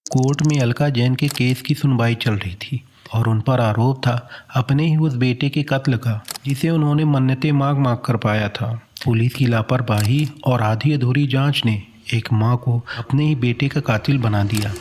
Court में अलका जैन के case की सुनवाई चल रही थी और उन पर आरोप था अपने ही उस बेटे के कत्ल का, जिसे उन्होंने मन्नतें मांग मांग कर पाया था। पुलिस की लापरवाही और आधी अधूरी जांच ने एक मां को अपने ही बेटे का कातिल बना दिया।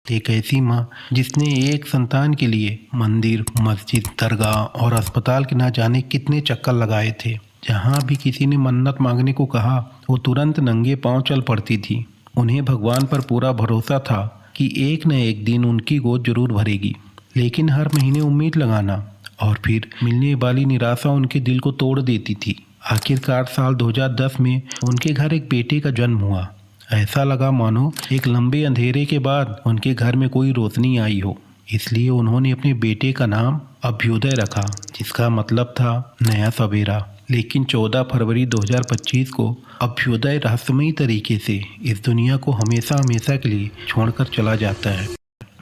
एक ऐसी मां जिसने एक संतान के लिए मंदिर, मस्जिद, दरगाह और अस्पताल के ना जाने कितने चक्कर लगाए थे। जहां भी किसी ने मन्नत मांगने को कहा, वो तुरंत नंगे पांव चल पड़ती थी। उन्हें भगवान पर पूरा भरोसा था कि एक न एक दिन उनकी गोद जरूर भरेगी, लेकिन हर महीने उम्मीद लगाना और फिर मिलने वाली निराशा उनके दिल को तोड़ देती थी। आखिरकार साल 2010 में उनके घर एक बेटे का जन्म हुआ। ऐसा लगा मानो एक लंबे अंधेरे के बाद उनके घर में कोई रोशनी आई हो। इसलिए उन्होंने अपने बेटे का नाम अभ्युदय रखा, जिसका मतलब था नया सवेरा। लेकिन 14 फरवरी 2025 को अभ्युदय रहस्यमयी तरीके से इस दुनिया को हमेशा हमेशा के लिए छोड़कर चला जाता है।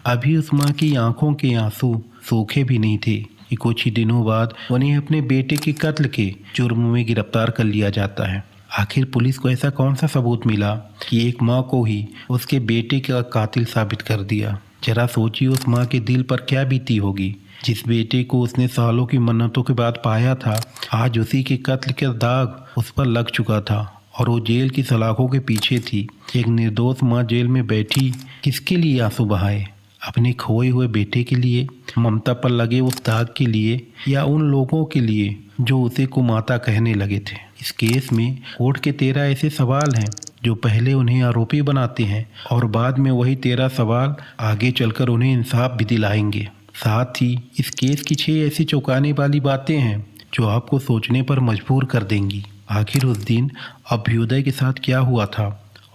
अभी उस माँ की आंखों के आंसू सूखे भी नहीं थे कि कुछ ही दिनों बाद उन्हें अपने बेटे के कत्ल के जुर्म में गिरफ्तार कर लिया जाता है। आखिर पुलिस को ऐसा कौन सा सबूत मिला कि एक माँ को ही उसके बेटे का कातिल साबित कर दिया। जरा सोचिए उस माँ के दिल पर क्या बीती होगी। जिस बेटे को उसने सालों की मन्नतों के बाद पाया था, आज उसी के कत्ल का दाग उस पर लग चुका था और वो जेल की सलाखों के पीछे थी। एक निर्दोष माँ जेल में बैठी किसके लिए आंसू बहाए? अपने खोए हुए बेटे के लिए, ममता पर लगे उस दाग के लिए, या उन लोगों के लिए जो उसे कुमाता कहने लगे थे? इस केस में कोर्ट के 13 ऐसे सवाल हैं जो पहले उन्हें आरोपी बनाते हैं और बाद में वही 13 सवाल आगे चलकर उन्हें इंसाफ भी दिलाएंगे। साथ ही इस केस की 6 ऐसी चौंकाने वाली बातें हैं जो आपको सोचने पर मजबूर कर देंगी। आखिर उस दिन अभ्युदय के साथ क्या हुआ था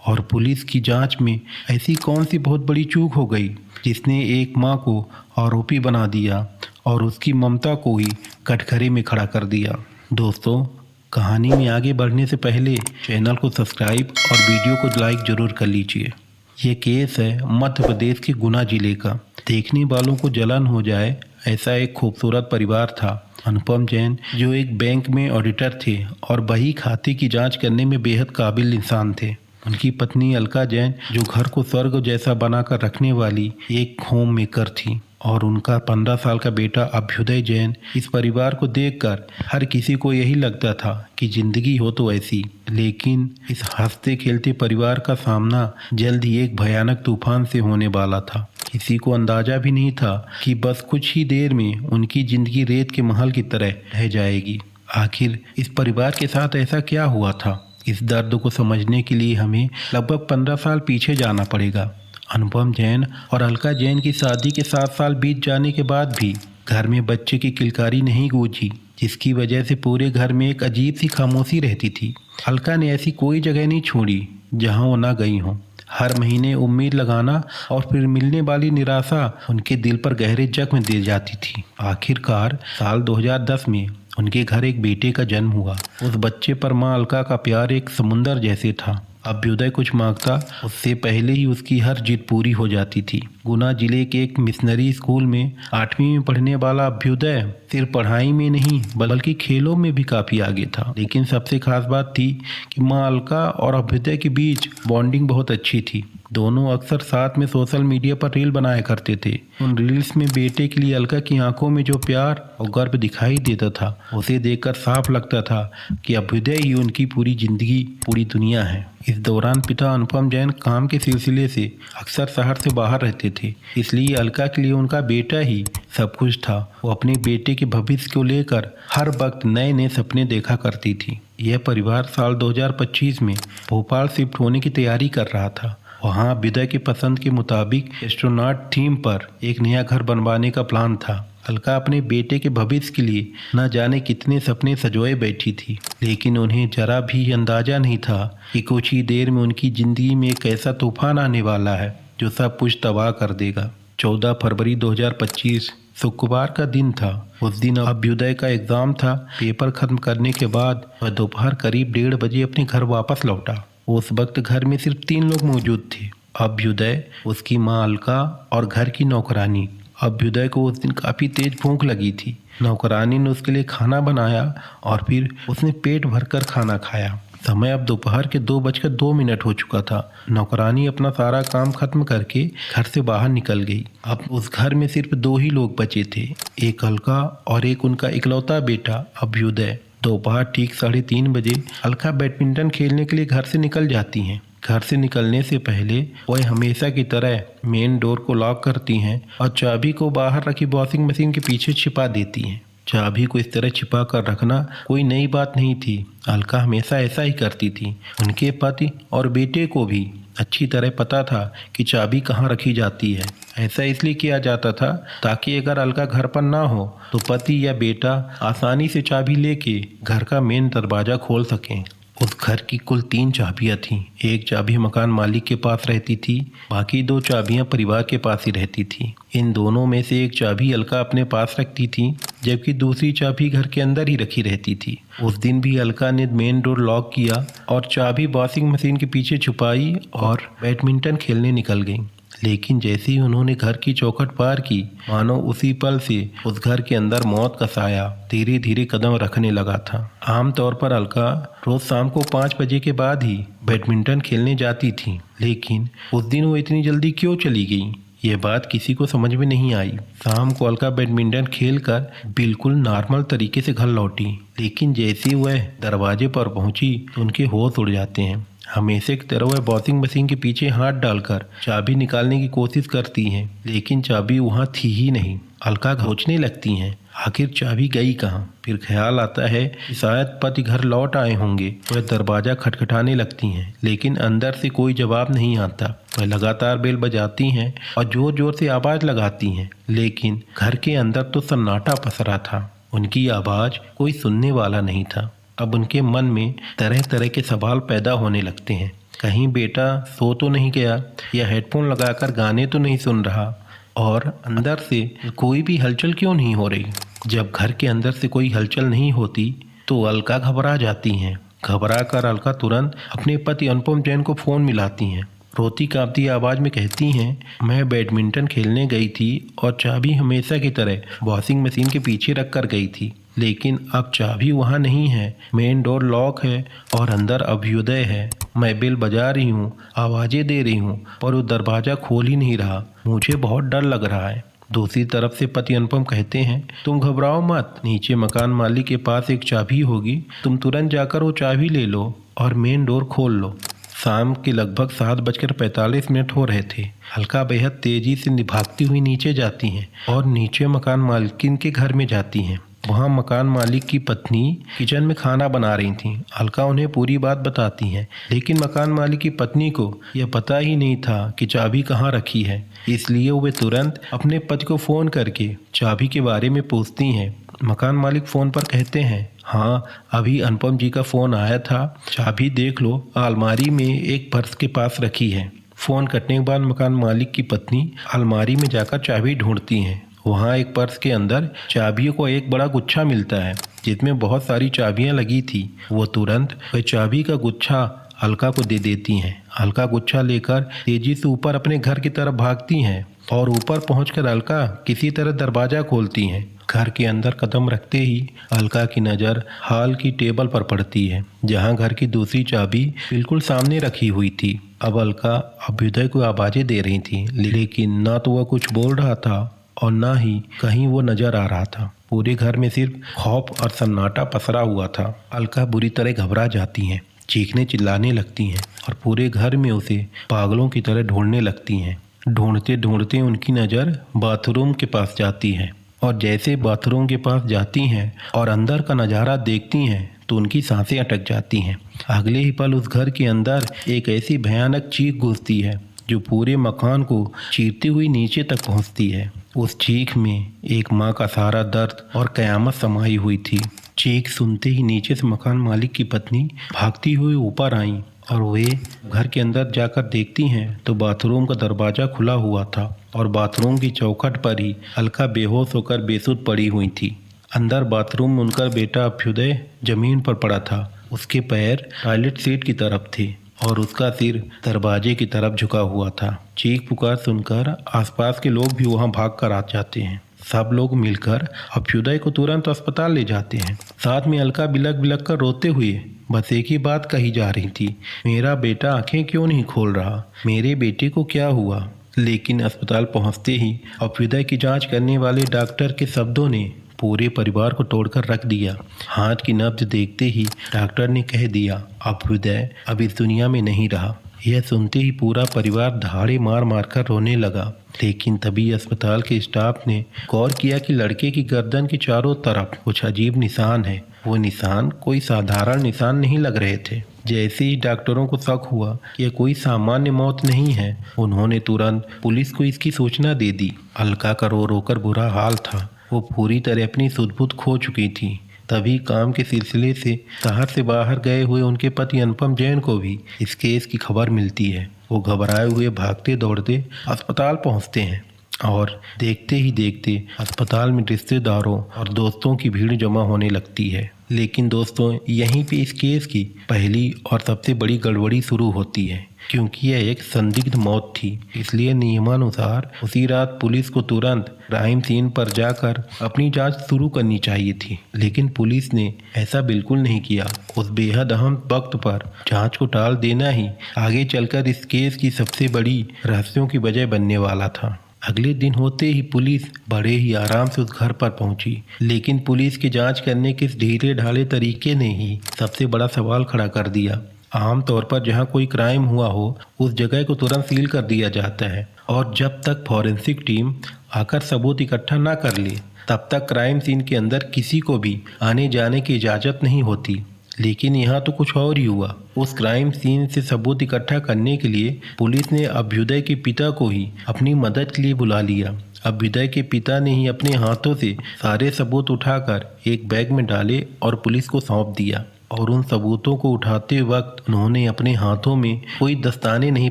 और पुलिस की जांच में ऐसी कौन सी बहुत बड़ी चूक हो गई जिसने एक मां को आरोपी बना दिया और उसकी ममता को ही कटघरे में खड़ा कर दिया। दोस्तों, कहानी में आगे बढ़ने से पहले चैनल को सब्सक्राइब और वीडियो को लाइक जरूर कर लीजिए। ये केस है मध्य प्रदेश के गुना जिले का। देखने वालों को जलन हो जाए ऐसा एक खूबसूरत परिवार था। अनुपम जैन जो एक बैंक में ऑडिटर थे और बही खाते की जांच करने में बेहद काबिल इंसान थे। उनकी पत्नी अलका जैन जो घर को स्वर्ग जैसा बनाकर रखने वाली एक होम मेकर थी, और उनका 15 साल का बेटा अभ्युदय जैन। इस परिवार को देखकर हर किसी को यही लगता था कि जिंदगी हो तो ऐसी। लेकिन इस हंसते खेलते परिवार का सामना जल्द ही एक भयानक तूफान से होने वाला था। किसी को अंदाजा भी नहीं था कि बस कुछ ही देर में उनकी जिंदगी रेत के महल की तरह रह जाएगी। आखिर इस परिवार के साथ ऐसा क्या हुआ था? इस दर्द को समझने के लिए हमें लगभग 15 साल पीछे जाना पड़ेगा। अनुपम जैन और अलका जैन की शादी के 7 साल बीत जाने के बाद भी घर में बच्चे की किलकारी नहीं गूंजी, जिसकी वजह से पूरे घर में एक अजीब सी खामोशी रहती थी। अलका ने ऐसी कोई जगह नहीं छोड़ी जहां वो ना गई हो। हर महीने उम्मीद लगाना और फिर मिलने वाली निराशा उनके दिल पर गहरे जख्म दे जाती थी। आखिरकार साल 2010 में उनके घर एक बेटे का जन्म हुआ। उस बच्चे पर माँ अलका का प्यार एक समुंदर जैसे था। अभ्युदय कुछ मांगता, उससे पहले ही उसकी हर जिद पूरी हो जाती थी। गुना जिले के एक मिशनरी स्कूल में 8वीं में पढ़ने वाला अभ्युदय सिर्फ पढ़ाई में नहीं बल्कि खेलों में भी काफ़ी आगे था। लेकिन सबसे खास बात थी कि माँ अलका और अभ्युदय के बीच बॉन्डिंग बहुत अच्छी थी। दोनों अक्सर साथ में सोशल मीडिया पर रील बनाया करते थे। उन रील्स में बेटे के लिए अलका की आंखों में जो प्यार और गर्व दिखाई देता था, उसे देखकर साफ लगता था कि अभ्युदय ही उनकी पूरी जिंदगी, पूरी दुनिया है। इस दौरान पिता अनुपम जैन काम के सिलसिले से अक्सर शहर से बाहर रहते थे, इसलिए अलका के लिए उनका बेटा ही सब कुछ था। वो अपने बेटे के भविष्य को लेकर हर वक्त नए नए सपने देखा करती थी। यह परिवार साल 2025 में भोपाल शिफ्ट होने की तैयारी कर रहा था। वहाँ अभ्युदय की पसंद के मुताबिक एस्ट्रोनॉट थीम पर एक नया घर बनवाने का प्लान था। अलका अपने बेटे के भविष्य के लिए न जाने कितने सपने सजोए बैठी थी, लेकिन उन्हें जरा भी अंदाजा नहीं था कि कुछ ही देर में उनकी जिंदगी में एक ऐसा तूफान आने वाला है जो सब कुछ तबाह कर देगा। 14 फरवरी 2025 शुक्रवार का दिन था। उस दिन अभ्युदय का एग्जाम था। पेपर खत्म करने के बाद वह दोपहर करीब 1:30 बजे अपने घर वापस लौटा। उस वक्त घर में सिर्फ 3 लोग मौजूद थे, अभ्युदय, उसकी माँ अलका और घर की नौकरानी। अभ्युदय को उस दिन काफ़ी तेज भूख लगी थी। नौकरानी ने उसके लिए खाना बनाया और फिर उसने पेट भरकर खाना खाया। समय अब दोपहर के 2:02 हो चुका था। नौकरानी अपना सारा काम खत्म करके घर से बाहर निकल गई। अब उस घर में सिर्फ 2 ही लोग बचे थे, एक अलका और एक उनका इकलौता बेटा अभ्युदय। दोपहर ठीक 3:30 बजे अलका बैडमिंटन खेलने के लिए घर से निकल जाती हैं। घर से निकलने से पहले वह हमेशा की तरह मेन डोर को लॉक करती हैं और चाबी को बाहर रखी वॉशिंग मशीन के पीछे छिपा देती हैं। चाबी को इस तरह छिपा कर रखना कोई नई बात नहीं थी। अलका हमेशा ऐसा ही करती थी। उनके पति और बेटे को भी अच्छी तरह पता था कि चाबी कहाँ रखी जाती है। ऐसा इसलिए किया जाता था ताकि अगर अलका घर पर ना हो तो पति या बेटा आसानी से चाबी लेके घर का मेन दरवाज़ा खोल सकें। उस घर की कुल 3 चाबियाँ थीं। एक चाबी मकान मालिक के पास रहती थी, बाकी 2 चाबियाँ परिवार के पास ही रहती थी। इन दोनों में से एक चाबी अलका अपने पास रखती थी, जबकि दूसरी चाबी घर के अंदर ही रखी रहती थी। उस दिन भी अलका ने मेन डोर लॉक किया और चाबी वॉशिंग मशीन के पीछे छुपाई और बैडमिंटन खेलने निकल गई। लेकिन जैसे ही उन्होंने घर की चौखट पार की, मानो उसी पल से उस घर के अंदर मौत का साया धीरे धीरे कदम रखने लगा था। आमतौर पर अलका रोज शाम को 5 बजे के बाद ही बैडमिंटन खेलने जाती थी, लेकिन उस दिन वो इतनी जल्दी क्यों चली गई, ये बात किसी को समझ में नहीं आई। शाम को अलका बैडमिंटन खेलकर बिल्कुल नॉर्मल तरीके से घर लौटी, लेकिन जैसे वह दरवाजे पर पहुंची तो उनके होश उड़ जाते हैं। हमेशा की तरह वह वॉशिंग मशीन के पीछे हाथ डालकर चाबी निकालने की कोशिश करती हैं, लेकिन चाबी वहाँ थी ही नहीं। अलका सोचने लगती हैं, आखिर चाबी गई कहाँ। फिर ख्याल आता है कि शायद पति घर लौट आए होंगे। वह दरवाज़ा खटखटाने लगती हैं, लेकिन अंदर से कोई जवाब नहीं आता। वह लगातार बेल बजाती हैं और जोर जोर से आवाज़ लगाती हैं, लेकिन घर के अंदर तो सन्नाटा पसरा था। उनकी आवाज़ कोई सुनने वाला नहीं था। अब उनके मन में तरह तरह के सवाल पैदा होने लगते हैं। कहीं बेटा सो तो नहीं गया, या हेडफोन लगाकर गाने तो नहीं सुन रहा, और अंदर से कोई भी हलचल क्यों नहीं हो रही। जब घर के अंदर से कोई हलचल नहीं होती तो अलका घबरा जाती हैं। घबरा कर अलका तुरंत अपने पति अनुपम जैन को फ़ोन मिलाती हैं। रोती कांपती आवाज़ में कहती हैं, मैं बैडमिंटन खेलने गई थी और चाबी हमेशा की तरह वॉशिंग मशीन के पीछे रख कर गई थी, लेकिन अब चाबी वहाँ नहीं है। मेन डोर लॉक है और अंदर अभ्युदय है। मैं बेल बजा रही हूँ, आवाज़ें दे रही हूँ, पर वो दरवाज़ा खोल ही नहीं रहा। मुझे बहुत डर लग रहा है। दूसरी तरफ से पति अनुपम कहते हैं, तुम घबराओ मत, नीचे मकान मालिक के पास एक चाबी होगी, तुम तुरंत जाकर वो चाबी ले लो और मेन डोर खोल लो। शाम के लगभग 7:45 हो रहे थे। अलका बेहद तेजी से भागती हुई नीचे जाती हैं और नीचे मकान मालिकिन के घर में जाती हैं। वहाँ मकान मालिक की पत्नी किचन में खाना बना रही थी। अलका उन्हें पूरी बात बताती हैं, लेकिन मकान मालिक की पत्नी को यह पता ही नहीं था कि चाबी कहाँ रखी है। इसलिए वे तुरंत अपने पति को फ़ोन करके चाबी के बारे में पूछती हैं। मकान मालिक फ़ोन पर कहते हैं, हाँ अभी अनुपम जी का फ़ोन आया था, चाबी देख लो, अलमारी में एक पर्स के पास रखी है। फ़ोन कटने के बाद मकान मालिक की पत्नी अलमारी में जाकर चाबी ढूंढती हैं। वहाँ एक पर्स के अंदर चाबियों को एक बड़ा गुच्छा मिलता है, जिसमें बहुत सारी चाबियाँ लगी थी। वो तुरंत वह चाबी का गुच्छा अलका को दे देती हैं। अलका गुच्छा लेकर तेजी से ऊपर अपने घर की तरफ भागती हैं और ऊपर पहुंचकर अलका किसी तरह दरवाज़ा खोलती हैं। घर के अंदर कदम रखते ही अलका की नज़र हॉल की टेबल पर पड़ती है, जहां घर की दूसरी चाबी बिल्कुल सामने रखी हुई थी। अब अलका अभ्युदय को आवाज़ें दे रही थी, लेकिन ना तो वह कुछ बोल रहा था और ना ही कहीं वो नज़र आ रहा था। पूरे घर में सिर्फ खौफ और सन्नाटा पसरा हुआ था। अलका बुरी तरह घबरा जाती हैं, चीखने चिल्लाने लगती हैं और पूरे घर में उसे पागलों की तरह ढूंढने लगती हैं। ढूंढते ढूंढते उनकी नज़र बाथरूम के पास जाती है और जैसे बाथरूम के पास जाती हैं और अंदर का नज़ारा देखती हैं तो उनकी सांसें अटक जाती हैं। अगले ही पल उस घर के अंदर एक ऐसी भयानक चीख गूंजती है जो पूरे मकान को चीरती हुई नीचे तक पहुंचती है। उस चीख में एक माँ का सारा दर्द और कयामत समाई हुई थी। चीख सुनते ही नीचे से मकान मालिक की पत्नी भागती हुई ऊपर आईं और वे घर के अंदर जाकर देखती हैं तो बाथरूम का दरवाज़ा खुला हुआ था और बाथरूम की चौखट पर ही अलका बेहोश होकर बेसुध पड़ी हुई थी। अंदर बाथरूम में उनका बेटा अभ्युदय जमीन पर पड़ा था। उसके पैर टॉयलेट सीट की तरफ थे और उसका सिर दरवाजे की तरफ झुका हुआ था। चीख पुकार सुनकर आसपास के लोग भी वहां भाग कर आ जाते हैं। सब लोग मिलकर अभ्युदय को तुरंत अस्पताल ले जाते हैं। साथ में अलका बिलक बिलक कर रोते हुए बस एक ही बात कही जा रही थी, मेरा बेटा आंखें क्यों नहीं खोल रहा, मेरे बेटे को क्या हुआ। लेकिन अस्पताल पहुंचते ही अभ्युदय की जांच करने वाले डॉक्टर के शब्दों ने पूरे परिवार को तोड़कर रख दिया। हाथ की नब्ज देखते ही डॉक्टर ने कह दिया, अभ्युदय अब इस दुनिया में नहीं रहा। यह सुनते ही पूरा परिवार दहाड़े मार मार कर रोने लगा। लेकिन तभी अस्पताल के स्टाफ ने गौर किया कि लड़के की गर्दन के चारों तरफ कुछ अजीब निशान है। वो निशान कोई साधारण निशान नहीं लग रहे थे। जैसे ही डॉक्टरों को शक हुआ कि यह कोई सामान्य मौत नहीं है, उन्होंने तुरंत पुलिस को इसकी सूचना दे दी। अलका का रो रोकर बुरा हाल था। वो पूरी तरह अपनी सुध-बुध खो चुकी थी। तभी काम के सिलसिले से शहर से बाहर गए हुए उनके पति अनुपम जैन को भी इस केस की खबर मिलती है। वो घबराए हुए भागते दौड़ते अस्पताल पहुंचते हैं और देखते ही देखते अस्पताल में रिश्तेदारों और दोस्तों की भीड़ जमा होने लगती है। लेकिन दोस्तों, यहीं पे इस केस की पहली और सबसे बड़ी गड़बड़ी शुरू होती है, क्योंकि यह एक संदिग्ध मौत थी। इसलिए नियमानुसार उसी रात पुलिस को तुरंत क्राइम सीन पर जाकर अपनी जांच शुरू करनी चाहिए थी। लेकिन पुलिस ने ऐसा बिल्कुल नहीं किया। उस बेहद अहम वक्त पर जांच को टाल देना ही आगे चलकर इस केस की सबसे बड़ी रहस्यों की वजह बनने वाला था। अगले दिन होते ही पुलिस बड़े ही आराम से उस घर पर पहुंची। लेकिन पुलिस की जांच करने के इस ढीले ढाले तरीके ने ही सबसे बड़ा सवाल खड़ा कर दिया। आमतौर पर जहां कोई क्राइम हुआ हो उस जगह को तुरंत सील कर दिया जाता है और जब तक फॉरेंसिक टीम आकर सबूत इकट्ठा ना कर ले तब तक क्राइम सीन के अंदर किसी को भी आने जाने की इजाज़त नहीं होती। लेकिन यहाँ तो कुछ और ही हुआ। उस क्राइम सीन से सबूत इकट्ठा करने के लिए पुलिस ने अभ्युदय के पिता को ही अपनी मदद के लिए बुला लिया। अभ्युदय के पिता ने ही अपने हाथों से सारे सबूत उठाकर एक बैग में डाले और पुलिस को सौंप दिया। और उन सबूतों को उठाते वक्त उन्होंने अपने हाथों में कोई दस्ताने नहीं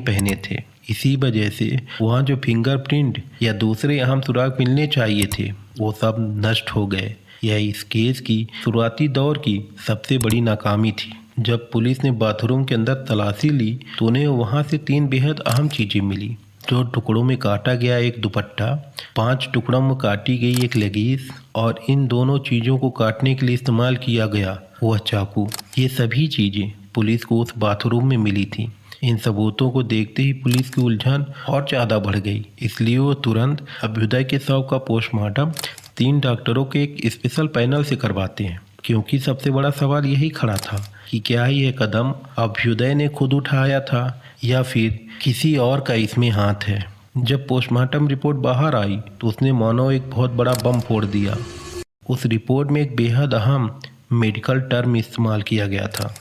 पहने थे। इसी वजह से वहाँ जो फिंगरप्रिंट या दूसरे अहम सुराग मिलने चाहिए थे वो सब नष्ट हो गए। यह इस केस की शुरुआती दौर की सबसे बड़ी नाकामी थी। जब पुलिस ने बाथरूम के अंदर तलाशी ली तो उन्हें वहाँ से 3 बेहद अहम चीज़ें मिली। 2 टुकड़ों में काटा गया एक दुपट्टा, 5 टुकड़ों में काटी गई एक लेगीज और इन दोनों चीज़ों को काटने के लिए इस्तेमाल किया गया वह चाकू। ये सभी चीज़ें पुलिस को उस बाथरूम में मिली थी। इन सबूतों को देखते ही पुलिस की उलझन और ज़्यादा बढ़ गई। इसलिए वो तुरंत अभ्युदय के शव का पोस्टमार्टम 3 डॉक्टरों के एक स्पेशल पैनल से करवाते हैं, क्योंकि सबसे बड़ा सवाल यही खड़ा था कि क्या यह कदम अभ्युदय ने खुद उठाया था या फिर किसी और का इसमें हाथ है। जब पोस्टमार्टम रिपोर्ट बाहर आई तो उसने मानो एक बहुत बड़ा बम फोड़ दिया। उस रिपोर्ट में एक बेहद अहम मेडिकल टर्म इस्तेमाल किया गया था,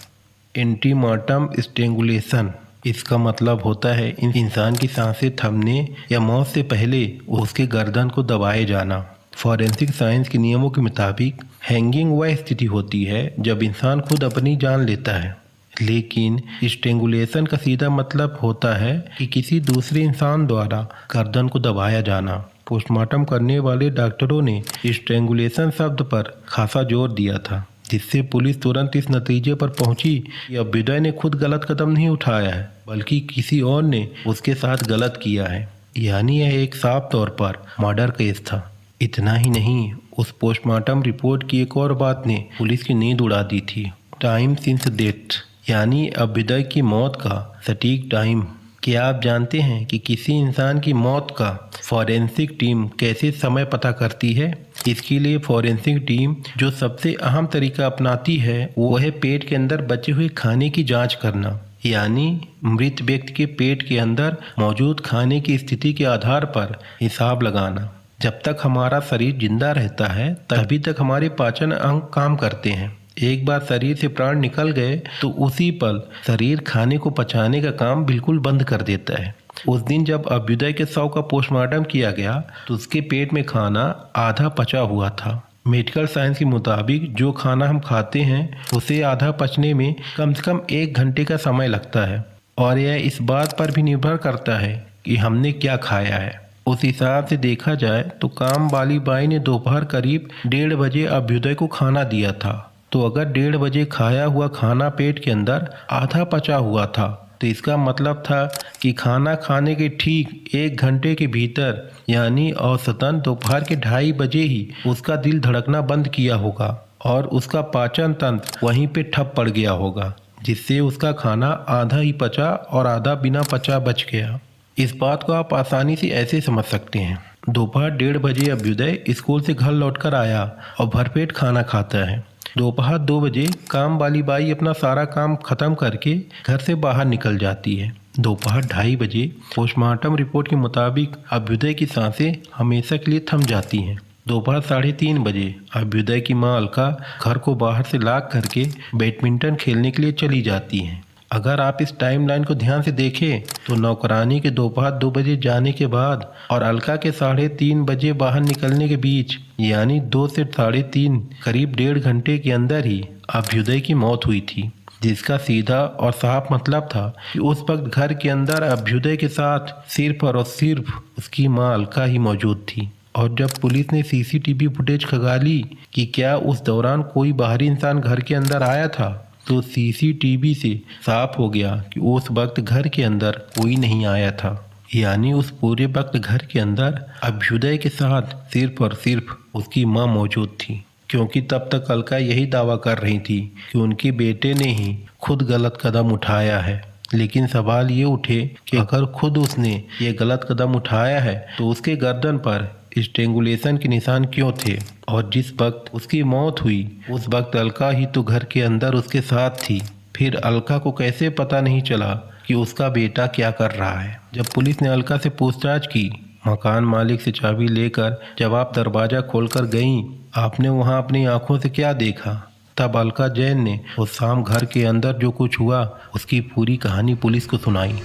एंटीमार्टम स्ट्रेंगुलेशन। इसका मतलब होता है इंसान की सांसें थमने या मौत से पहले उसके गर्दन को दबाए जाना। फॉरेंसिक साइंस के नियमों के मुताबिक हैंगिंग वह स्थिति होती है जब इंसान खुद अपनी जान लेता है, लेकिन स्ट्रेंगुलेशन का सीधा मतलब होता है कि किसी दूसरे इंसान द्वारा गर्दन को दबाया जाना। पोस्टमार्टम करने वाले डॉक्टरों ने स्ट्रेंगुलेशन शब्द पर खासा जोर दिया था, जिससे पुलिस तुरंत इस नतीजे पर पहुंची कि अभ्युदय ने खुद गलत कदम नहीं उठाया है, बल्कि किसी और ने उसके साथ गलत किया है। यानी यह एक साफ तौर पर मर्डर केस था। इतना ही नहीं, उस पोस्टमार्टम रिपोर्ट की एक और बात ने पुलिस की नींद उड़ा दी थी। टाइम सिंस डेथ, यानी अभ्युदय की मौत का सटीक टाइम। क्या आप जानते हैं कि किसी इंसान की मौत का फॉरेंसिक टीम कैसे समय पता करती है? इसके लिए फॉरेंसिक टीम जो सबसे अहम तरीका अपनाती है वो है पेट के अंदर बचे हुए खाने की जांच करना। यानी मृत व्यक्ति के पेट के अंदर मौजूद खाने की स्थिति के आधार पर हिसाब लगाना। जब तक हमारा शरीर जिंदा रहता है तभी तक हमारे पाचन अंग काम करते हैं। एक बार शरीर से प्राण निकल गए तो उसी पल शरीर खाने को पचाने का काम बिल्कुल बंद कर देता है। उस दिन जब अभ्युदय के शव का पोस्टमार्टम किया गया तो उसके पेट में खाना आधा पचा हुआ था। मेडिकल साइंस के मुताबिक जो खाना हम खाते हैं उसे आधा पचने में कम से कम 1 घंटे का समय लगता है, और यह इस बात पर भी निर्भर करता है कि हमने क्या खाया है। उस हिसाब से देखा जाए तो काम वाली बाई ने दोपहर करीब 1:30 बजे अभ्युदय को खाना दिया था। तो अगर 1:30 बजे खाया हुआ खाना पेट के अंदर आधा पचा हुआ था तो इसका मतलब था कि खाना खाने के ठीक 1 घंटे के भीतर यानी औसतन दोपहर के 2:30 बजे ही उसका दिल धड़कना बंद किया होगा और उसका पाचन तंत्र वहीं पे ठप पड़ गया होगा, जिससे उसका खाना आधा ही पचा और आधा बिना पचा बच गया। इस बात को आप आसानी से ऐसे समझ सकते हैं। दोपहर 1:30 बजे अभ्युदय स्कूल से घर लौटकर आया और भरपेट खाना खाता है। दोपहर 2 बजे काम वाली बाई अपना सारा काम खत्म करके घर से बाहर निकल जाती है। दोपहर 2:30 बजे पोस्टमार्टम रिपोर्ट के मुताबिक अभ्युदय की सांसें हमेशा के लिए थम जाती हैं। दोपहर 3:30 बजे अभ्युदय की मां अलका घर को बाहर से लॉक करके बैडमिंटन खेलने के लिए चली जाती हैं। अगर आप इस टाइमलाइन को ध्यान से देखें तो नौकरानी के दोपहर 2 बजे जाने के बाद और अलका के 3:30 बजे बाहर निकलने के बीच यानी 2 से 3:30 करीब 1.5 घंटे के अंदर ही अभ्युदय की मौत हुई थी, जिसका सीधा और साफ मतलब था कि उस वक्त घर के अंदर अभ्युदय के साथ सिर्फ और सिर्फ उसकी मां अलका ही मौजूद थी। और जब पुलिस ने सीसीटीवी फुटेज खंगाली कि क्या उस दौरान कोई बाहरी इंसान घर के अंदर आया था, तो सीसीटीवी से साफ हो गया कि उस वक्त घर के अंदर कोई नहीं आया था। यानी उस पूरे वक्त घर के अंदर अभ्युदय के साथ सिर्फ और सिर्फ उसकी मां मौजूद थी, क्योंकि तब तक अलका यही दावा कर रही थी कि उनके बेटे ने ही खुद गलत कदम उठाया है। लेकिन सवाल ये उठे कि अगर खुद उसने ये गलत कदम उठाया है तो उसके गर्दन पर स्ट्रेंगुलेशन के निशान क्यों थे, और जिस वक्त उसकी मौत हुई उस वक्त अलका ही तो घर के अंदर उसके साथ थी। फिर अलका को कैसे पता नहीं चला कि उसका बेटा क्या कर रहा है। जब पुलिस ने अलका से पूछताछ की, मकान मालिक से चाबी लेकर जब आप दरवाज़ा खोलकर गईं, आपने वहां अपनी आंखों से क्या देखा, तब अलका जैन ने उस शाम घर के अंदर जो कुछ हुआ उसकी पूरी कहानी पुलिस को सुनाई।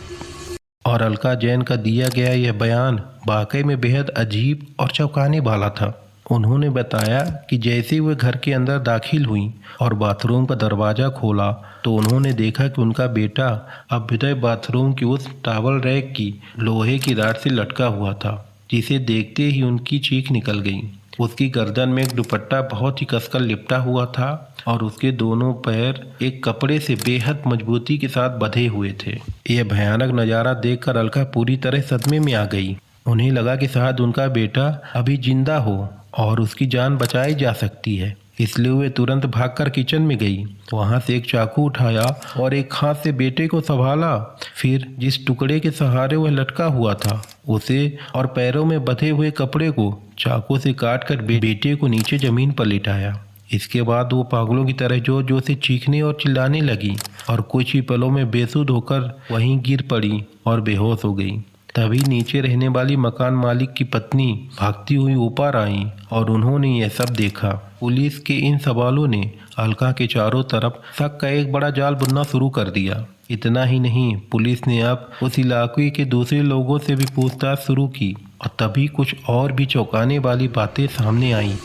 और अलका जैन का दिया गया यह बयान वाकई में बेहद अजीब और चौंकाने वाला था। उन्होंने बताया कि जैसे वे घर के अंदर दाखिल हुई और बाथरूम का दरवाज़ा खोला तो उन्होंने देखा कि उनका बेटा अभ्युदय बाथरूम की उस टॉवल रैक की लोहे की रॉड से लटका हुआ था, जिसे देखते ही उनकी चीख निकल गई। उसकी गर्दन में एक दुपट्टा बहुत ही कसकर लिपटा हुआ था और उसके दोनों पैर एक कपड़े से बेहद मजबूती के साथ बंधे हुए थे। यह भयानक नज़ारा देखकर अलका पूरी तरह सदमे में आ गई। उन्हें लगा कि शायद उनका बेटा अभी जिंदा हो और उसकी जान बचाई जा सकती है, इसलिए वे तुरंत भागकर किचन में गई। वहां से एक चाकू उठाया और एक हाथ से बेटे को संभाला। फिर जिस टुकड़े के सहारे वह लटका हुआ था उसे और पैरों में बंधे हुए कपड़े को चाकू से काटकर बेटे को नीचे जमीन पर लिटाया। इसके बाद वो पागलों की तरह जोर जोर से चीखने और चिल्लाने लगी और कुछ ही पलों में बेसुध होकर वहीं गिर पड़ी और बेहोश हो गई। तभी नीचे रहने वाली मकान मालिक की पत्नी भागती हुई ऊपर आई और उन्होंने यह सब देखा। पुलिस के इन सवालों ने अलका के चारों तरफ शक का एक बड़ा जाल बुनना शुरू कर दिया। इतना ही नहीं, पुलिस ने अब उस इलाके के दूसरे लोगों से भी पूछताछ शुरू की और तभी कुछ और भी चौंकाने वाली बातें सामने आईं।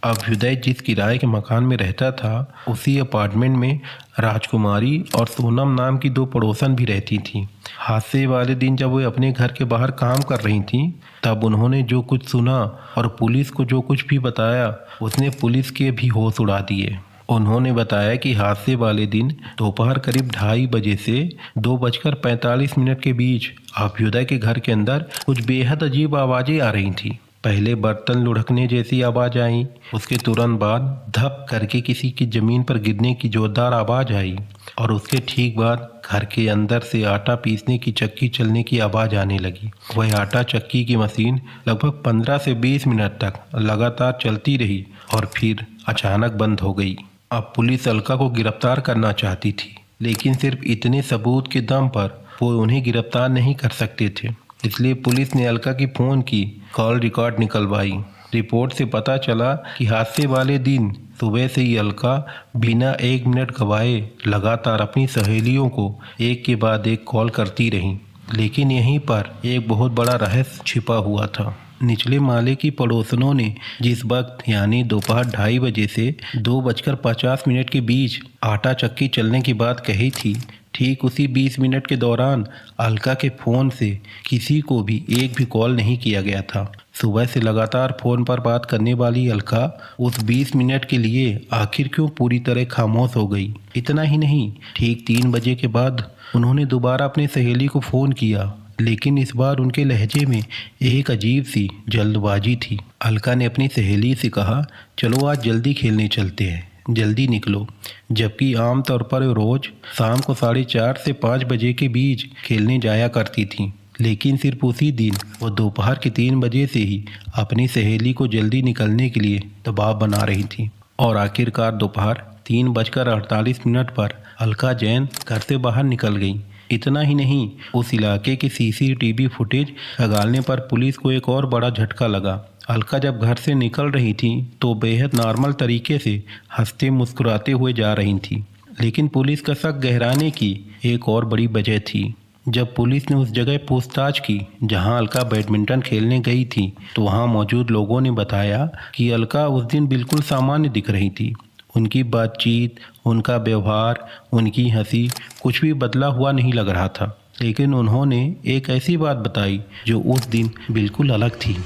अभ्युदय जिस किराए के मकान में रहता था उसी अपार्टमेंट में राजकुमारी और सोनम नाम की 2 पड़ोसन भी रहती थीं। हादसे वाले दिन जब वे अपने घर के बाहर काम कर रही थीं, तब उन्होंने जो कुछ सुना और पुलिस को जो कुछ भी बताया उसने पुलिस के भी होश उड़ा दिए। उन्होंने बताया कि हादसे वाले दिन दोपहर करीब 2:30 बजे से 2:45 के बीच अभ्युदय के घर के अंदर कुछ बेहद अजीब आवाज़ें आ रही थीं। पहले बर्तन लुढ़कने जैसी आवाज़ आई, उसके तुरंत बाद धप करके किसी की ज़मीन पर गिरने की जोरदार आवाज़ आई और उसके ठीक बाद घर के अंदर से आटा पीसने की चक्की चलने की आवाज़ आने लगी। वह आटा चक्की की मशीन लगभग 15 से 20 मिनट तक लगातार चलती रही और फिर अचानक बंद हो गई। अब पुलिस अलका को गिरफ्तार करना चाहती थी, लेकिन सिर्फ इतने सबूत के दम पर वो उन्हें गिरफ्तार नहीं कर सकते थे। इसलिए पुलिस ने अलका की फ़ोन की कॉल रिकॉर्ड निकलवाई। रिपोर्ट से पता चला कि हादसे वाले दिन सुबह से ही अलका बिना 1 मिनट गवाए लगातार अपनी सहेलियों को एक के बाद एक कॉल करती रही। लेकिन यहीं पर एक बहुत बड़ा रहस्य छिपा हुआ था। निचले माले की पड़ोसनों ने जिस वक्त यानी दोपहर 2:30 बजे से 2:50 के बीच आटा चक्की चलने की बात कही थी, ठीक उसी 20 मिनट के दौरान अलका के फ़ोन से किसी को भी एक भी कॉल नहीं किया गया था। सुबह से लगातार फ़ोन पर बात करने वाली अलका उस 20 मिनट के लिए आखिर क्यों पूरी तरह खामोश हो गई। इतना ही नहीं, ठीक 3 बजे के बाद उन्होंने दोबारा अपनी सहेली को फ़ोन किया, लेकिन इस बार उनके लहजे में एक अजीब सी जल्दबाजी थी। अलका ने अपनी सहेली से कहा, चलो आज जल्दी खेलने चलते हैं, जल्दी निकलो। जबकि आमतौर पर रोज़ शाम को 4:30 से 5 बजे के बीच खेलने जाया करती थी, लेकिन सिर्फ उसी दिन वो दोपहर के 3 बजे से ही अपनी सहेली को जल्दी निकलने के लिए दबाव बना रही थी। और आखिरकार दोपहर 3:48 पर अलका जैन घर से बाहर निकल गई। इतना ही नहीं, उस इलाके की सीसीटीवी फुटेज खंगालने पर पुलिस को एक और बड़ा झटका लगा। अलका जब घर से निकल रही थी तो बेहद नॉर्मल तरीके से हंसते मुस्कुराते हुए जा रही थी, लेकिन पुलिस का शक गहराने की एक और बड़ी वजह थी। जब पुलिस ने उस जगह पूछताछ की जहां अलका बैडमिंटन खेलने गई थी, तो वहां मौजूद लोगों ने बताया कि अलका उस दिन बिल्कुल सामान्य दिख रही थी। उनकी बातचीत, उनका व्यवहार, उनकी हंसी कुछ भी बदला हुआ नहीं लग रहा था। लेकिन उन्होंने एक ऐसी बात बताई जो उस दिन बिल्कुल अलग थी।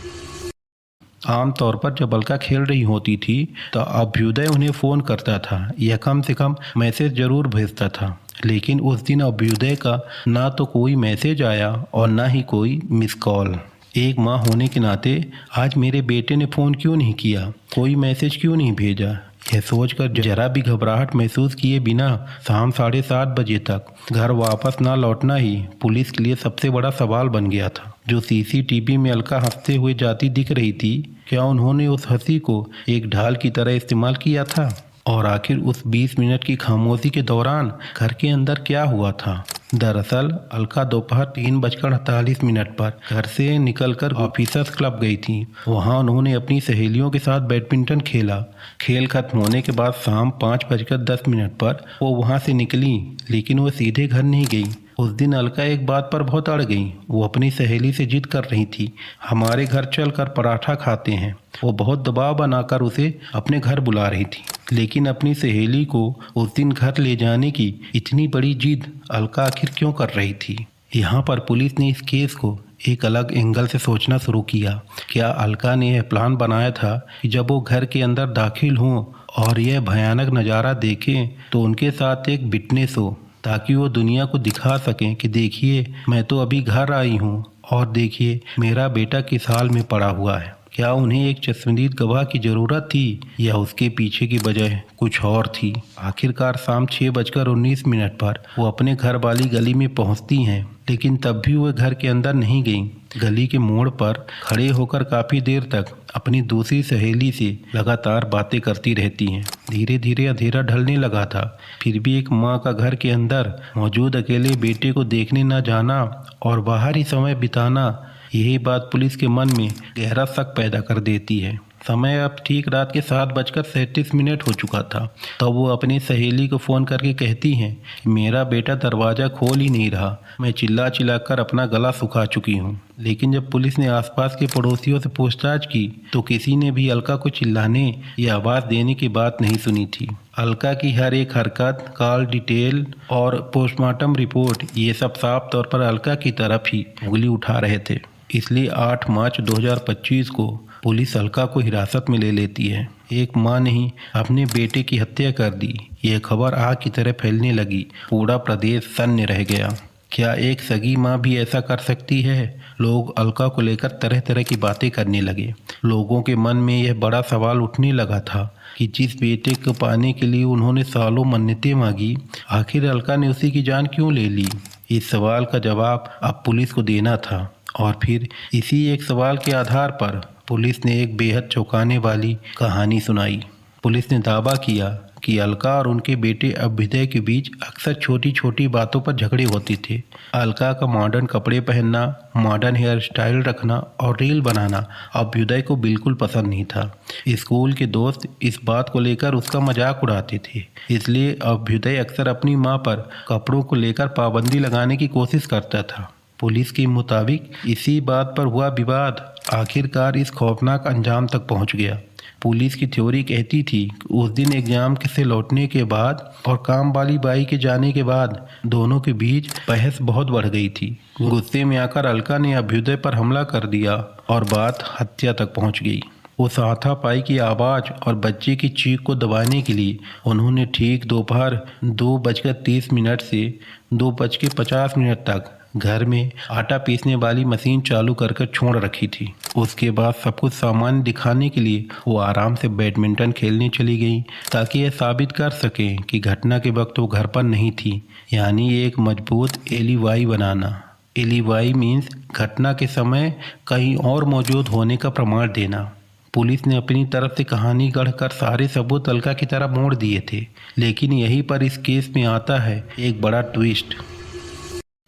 आमतौर पर जब अलका खेल रही होती थी तो अभ्युदय उन्हें फ़ोन करता था या कम से कम मैसेज ज़रूर भेजता था, लेकिन उस दिन अभ्युदय का ना तो कोई मैसेज आया और ना ही कोई मिस कॉल। एक माँ होने के नाते आज मेरे बेटे ने फ़ोन क्यों नहीं किया, कोई मैसेज क्यों नहीं भेजा, यह सोचकर जरा भी घबराहट महसूस किए बिना शाम 7:30 बजे तक घर वापस ना लौटना ही पुलिस के लिए सबसे बड़ा सवाल बन गया था। जो सीसीटीवी में अलका हंसते हुए जाती दिख रही थी, क्या उन्होंने उस हंसी को एक ढाल की तरह इस्तेमाल किया था? और आखिर उस 20 मिनट की खामोशी के दौरान घर के अंदर क्या हुआ था? दरअसल अलका दोपहर 3:48 पर घर से निकलकर ऑफिसर्स क्लब गई थी। वहां उन्होंने अपनी सहेलियों के साथ बैडमिंटन खेला। खेल खत्म होने के बाद शाम 5:10 पर वो वहां से निकली, लेकिन वो सीधे घर नहीं गई। उस दिन अलका एक बात पर बहुत अड़ गई। वो अपनी सहेली से जिद कर रही थी, हमारे घर चलकर पराठा खाते हैं। वो बहुत दबाव बनाकर उसे अपने घर बुला रही थी, लेकिन अपनी सहेली को उस दिन घर ले जाने की इतनी बड़ी जिद अलका आखिर क्यों कर रही थी? यहाँ पर पुलिस ने इस केस को एक अलग एंगल से सोचना शुरू किया। क्या अलका ने यह प्लान बनाया था कि जब वो घर के अंदर दाखिल हों और यह भयानक नज़ारा देखें तो उनके साथ एक विटनेस हो, ताकि वो दुनिया को दिखा सकें कि देखिए मैं तो अभी घर आई हूँ और देखिए मेरा बेटा किस हाल में पड़ा हुआ है। क्या उन्हें एक चश्मदीद गवाह की ज़रूरत थी या उसके पीछे की वजह कुछ और थी? आखिरकार शाम 6:19 पर वो अपने घर वाली गली में पहुंचती हैं, लेकिन तब भी वो घर के अंदर नहीं गईं। गली के मोड़ पर खड़े होकर काफ़ी देर तक अपनी दूसरी सहेली से लगातार बातें करती रहती हैं। धीरे धीरे अंधेरा ढलने लगा था, फिर भी एक माँ का घर के अंदर मौजूद अकेले बेटे को देखने न जाना और बाहर ही समय बिताना, यही बात पुलिस के मन में गहरा शक पैदा कर देती है। समय अब ठीक रात के 7:37 हो चुका था। तब वो अपनी सहेली को फ़ोन करके कहती हैं, मेरा बेटा दरवाज़ा खोल ही नहीं रहा, मैं चिल्ला चिल्लाकर अपना गला सुखा चुकी हूँ। लेकिन जब पुलिस ने आसपास के पड़ोसियों से पूछताछ की तो किसी ने भी अलका को चिल्लाने या आवाज़ देने की बात नहीं सुनी थी। अलका की हर एक हरकत, कॉल डिटेल और पोस्टमार्टम रिपोर्ट, ये सब साफ तौर पर अलका की तरफ ही उंगली उठा रहे थे। इसलिए 8 मार्च 2025 को पुलिस अलका को हिरासत में ले लेती है। एक माँ ने ही अपने बेटे की हत्या कर दी, यह खबर आग की तरह फैलने लगी। पूरा प्रदेश सन्न रह गया। क्या एक सगी माँ भी ऐसा कर सकती है? लोग अलका को लेकर तरह तरह की बातें करने लगे। लोगों के मन में यह बड़ा सवाल उठने लगा था कि जिस बेटे को पाने के लिए उन्होंने सालों मन्नतें मांगी, आखिर अलका ने उसी की जान क्यों ले ली? इस सवाल का जवाब अब पुलिस को देना था। और फिर इसी एक सवाल के आधार पर पुलिस ने एक बेहद चौंकाने वाली कहानी सुनाई। पुलिस ने दावा किया कि अलका और उनके बेटे अभ्युदय के बीच अक्सर छोटी छोटी बातों पर झगड़े होते थे। अलका का मॉडर्न कपड़े पहनना, मॉडर्न हेयर स्टाइल रखना और रील बनाना अभ्युदय को बिल्कुल पसंद नहीं था। स्कूल के दोस्त इस बात को लेकर उसका मजाक उड़ाते थे, इसलिए अभ्युदय अक्सर अपनी मां पर कपड़ों को लेकर पाबंदी लगाने की कोशिश करता था। पुलिस के मुताबिक इसी बात पर हुआ विवाद आखिरकार इस खौफनाक अंजाम तक पहुंच गया। पुलिस की थ्योरी कहती थी कि उस दिन एग्जाम से लौटने के बाद और काम वाली बाई के जाने के बाद दोनों के बीच बहस बहुत बढ़ गई थी। गुस्से में आकर अलका ने अभ्युदय पर हमला कर दिया और बात हत्या तक पहुंच गई। उस हाथापाई की आवाज़ और बच्चे की चीख को दबाने के लिए उन्होंने ठीक दोपहर 2:30 से 2:50 तक घर में आटा पीसने वाली मशीन चालू करके छोड़ रखी थी। उसके बाद सब कुछ सामान्य दिखाने के लिए वो आराम से बैडमिंटन खेलने चली गई ताकि यह साबित कर सके कि घटना के वक्त वो घर पर नहीं थी, यानी एक मजबूत एलिवाई बनाना। एलिवाई मीन्स घटना के समय कहीं और मौजूद होने का प्रमाण देना। पुलिस ने अपनी तरफ से कहानी गढ़कर सारे सबूत अलका की तरह मोड़ दिए थे, लेकिन यहीं पर इस केस में आता है एक बड़ा ट्विस्ट।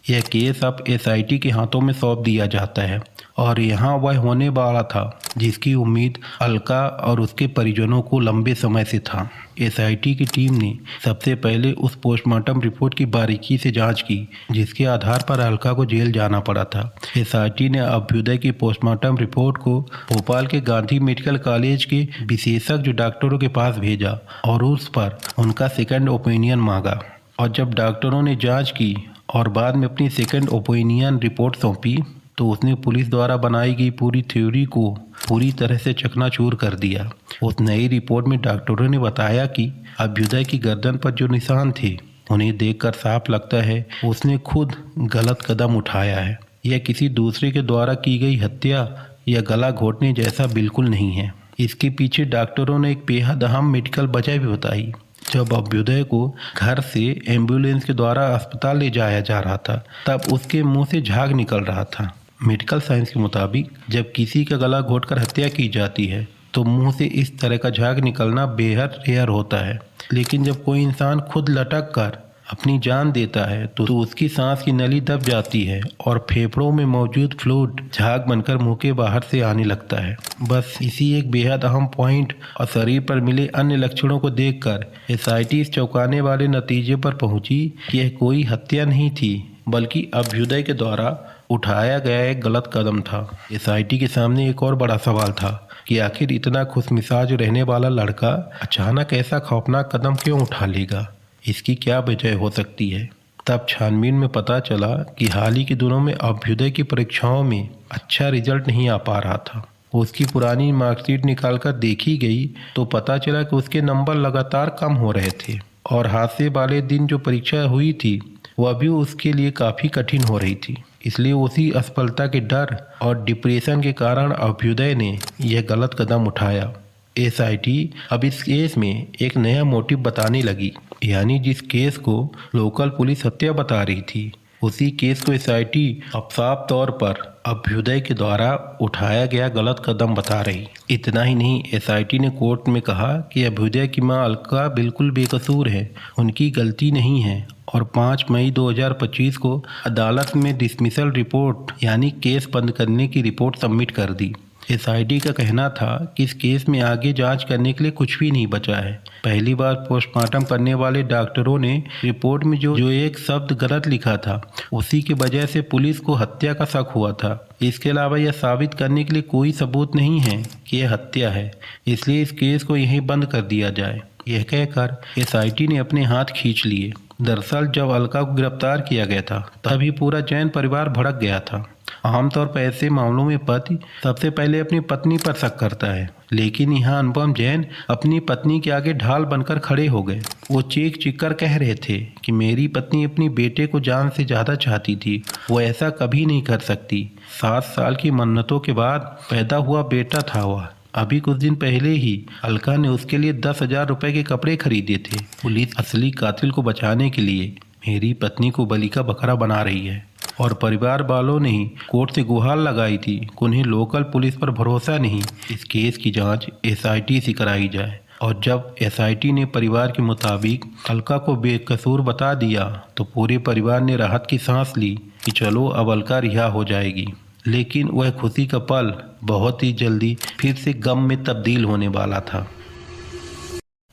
यह केस अब एसआईटी के हाथों में सौंप दिया जाता है और यहाँ वह होने वाला था जिसकी उम्मीद अलका और उसके परिजनों को लंबे समय से था। एसआईटी की टीम ने सबसे पहले उस पोस्टमार्टम रिपोर्ट की बारीकी से जांच की जिसके आधार पर अलका को जेल जाना पड़ा था। एसआईटी ने अभ्युदय की पोस्टमार्टम रिपोर्ट को भोपाल के गांधी मेडिकल कॉलेज के विशेषज्ञ डॉक्टरों के पास भेजा और उस पर उनका सेकंड ओपिनियन मांगा। और जब डॉक्टरों ने जाँच की और बाद में अपनी सेकंड ओपिनियन रिपोर्ट सौंपी तो उसने पुलिस द्वारा बनाई गई पूरी थ्योरी को पूरी तरह से चकनाचूर कर दिया। उस नई रिपोर्ट में डॉक्टरों ने बताया कि अभ्युदय की गर्दन पर जो निशान थे उन्हें देखकर साफ लगता है उसने खुद गलत कदम उठाया है। यह किसी दूसरे के द्वारा की गई हत्या या गला घोटने जैसा बिल्कुल नहीं है। इसके पीछे डॉक्टरों ने एक बेहद अहम मेडिकल वजह भी बताई। जब अभ्युदय को घर से एम्बुलेंस के द्वारा अस्पताल ले जाया जा रहा था तब उसके मुंह से झाग निकल रहा था। मेडिकल साइंस के मुताबिक जब किसी का गला घोटकर हत्या की जाती है तो मुंह से इस तरह का झाग निकलना बेहद रेयर होता है, लेकिन जब कोई इंसान खुद लटक कर अपनी जान देता है तो उसकी सांस की नली दब जाती है और फेफड़ों में मौजूद फ्लूइड झाग बनकर मुंह के बाहर से आने लगता है। बस इसी एक बेहद अहम पॉइंट और शरीर पर मिले अन्य लक्षणों को देखकर एसआईटी इस चौंकाने वाले नतीजे पर पहुंची कि यह कोई हत्या नहीं थी बल्कि अभ्युदय के द्वारा उठाया गया एक गलत कदम था। एसआईटी के सामने एक और बड़ा सवाल था कि आखिर इतना खुशमिजाज रहने वाला लड़का अचानक ऐसा खौफनाक कदम क्यों उठा लेगा, इसकी क्या वजह हो सकती है। तब छानबीन में पता चला कि हाल ही के दिनों में अभ्युदय की परीक्षाओं में अच्छा रिजल्ट नहीं आ पा रहा था। उसकी पुरानी मार्कशीट निकालकर देखी गई तो पता चला कि उसके नंबर लगातार कम हो रहे थे और हादसे वाले दिन जो परीक्षा हुई थी वह भी उसके लिए काफ़ी कठिन हो रही थी। इसलिए उसी असफलता के डर और डिप्रेशन के कारण अभ्युदय ने यह गलत कदम उठाया। एसआईटी अब इस केस में एक नया मोटिव बताने लगी, यानी जिस केस को लोकल पुलिस हत्या बता रही थी उसी केस को एसआईटी अब साफ तौर पर अभ्युदय के द्वारा उठाया गया गलत कदम बता रही। इतना ही नहीं, एसआईटी ने कोर्ट में कहा कि अभ्युदय की मां अलका बिल्कुल बेकसूर है, उनकी गलती नहीं है और 5 मई 2025 को अदालत में डिसमिसल रिपोर्ट यानी केस बंद करने की रिपोर्ट सबमिट कर दी। एसआईटी का कहना था कि इस केस में आगे जांच करने के लिए कुछ भी नहीं बचा है। पहली बार पोस्टमार्टम करने वाले डॉक्टरों ने रिपोर्ट में जो एक शब्द गलत लिखा था उसी की वजह से पुलिस को हत्या का शक हुआ था। इसके अलावा यह साबित करने के लिए कोई सबूत नहीं है कि यह हत्या है, इसलिए इस केस को यहीं बंद कर दिया जाए। यह कहकर एसआईटी ने अपने हाथ खींच लिए। दरअसल जब अलका को गिरफ्तार किया गया था तभी पूरा जैन परिवार भड़क गया था। आमतौर पर ऐसे मामलों में पति सबसे पहले अपनी पत्नी पर शक करता है, लेकिन यहाँ अनुपम जैन अपनी पत्नी के आगे ढाल बनकर खड़े हो गए। वो चीख चीख कर कह रहे थे कि मेरी पत्नी अपनी बेटे को जान से ज़्यादा चाहती थी, वो ऐसा कभी नहीं कर सकती। 7 साल की मन्नतों के बाद पैदा हुआ बेटा था वह। अभी कुछ दिन पहले ही अलका ने उसके लिए 10,000 रुपए के कपड़े खरीदे थे। पुलिस असली कातिल को बचाने के लिए मेरी पत्नी को बलि का बकरा बना रही है और परिवार वालों ने ही कोर्ट से गुहार लगाई थी कि उन्हें लोकल पुलिस पर भरोसा नहीं, इस केस की जांच एसआईटी से कराई जाए। और जब एसआईटी ने परिवार के मुताबिक अलका को बेकसूर बता दिया तो पूरे परिवार ने राहत की सांस ली कि चलो अब अलका रिहा हो जाएगी। लेकिन वह खुशी का पल बहुत ही जल्दी फिर से गम में तब्दील होने वाला था।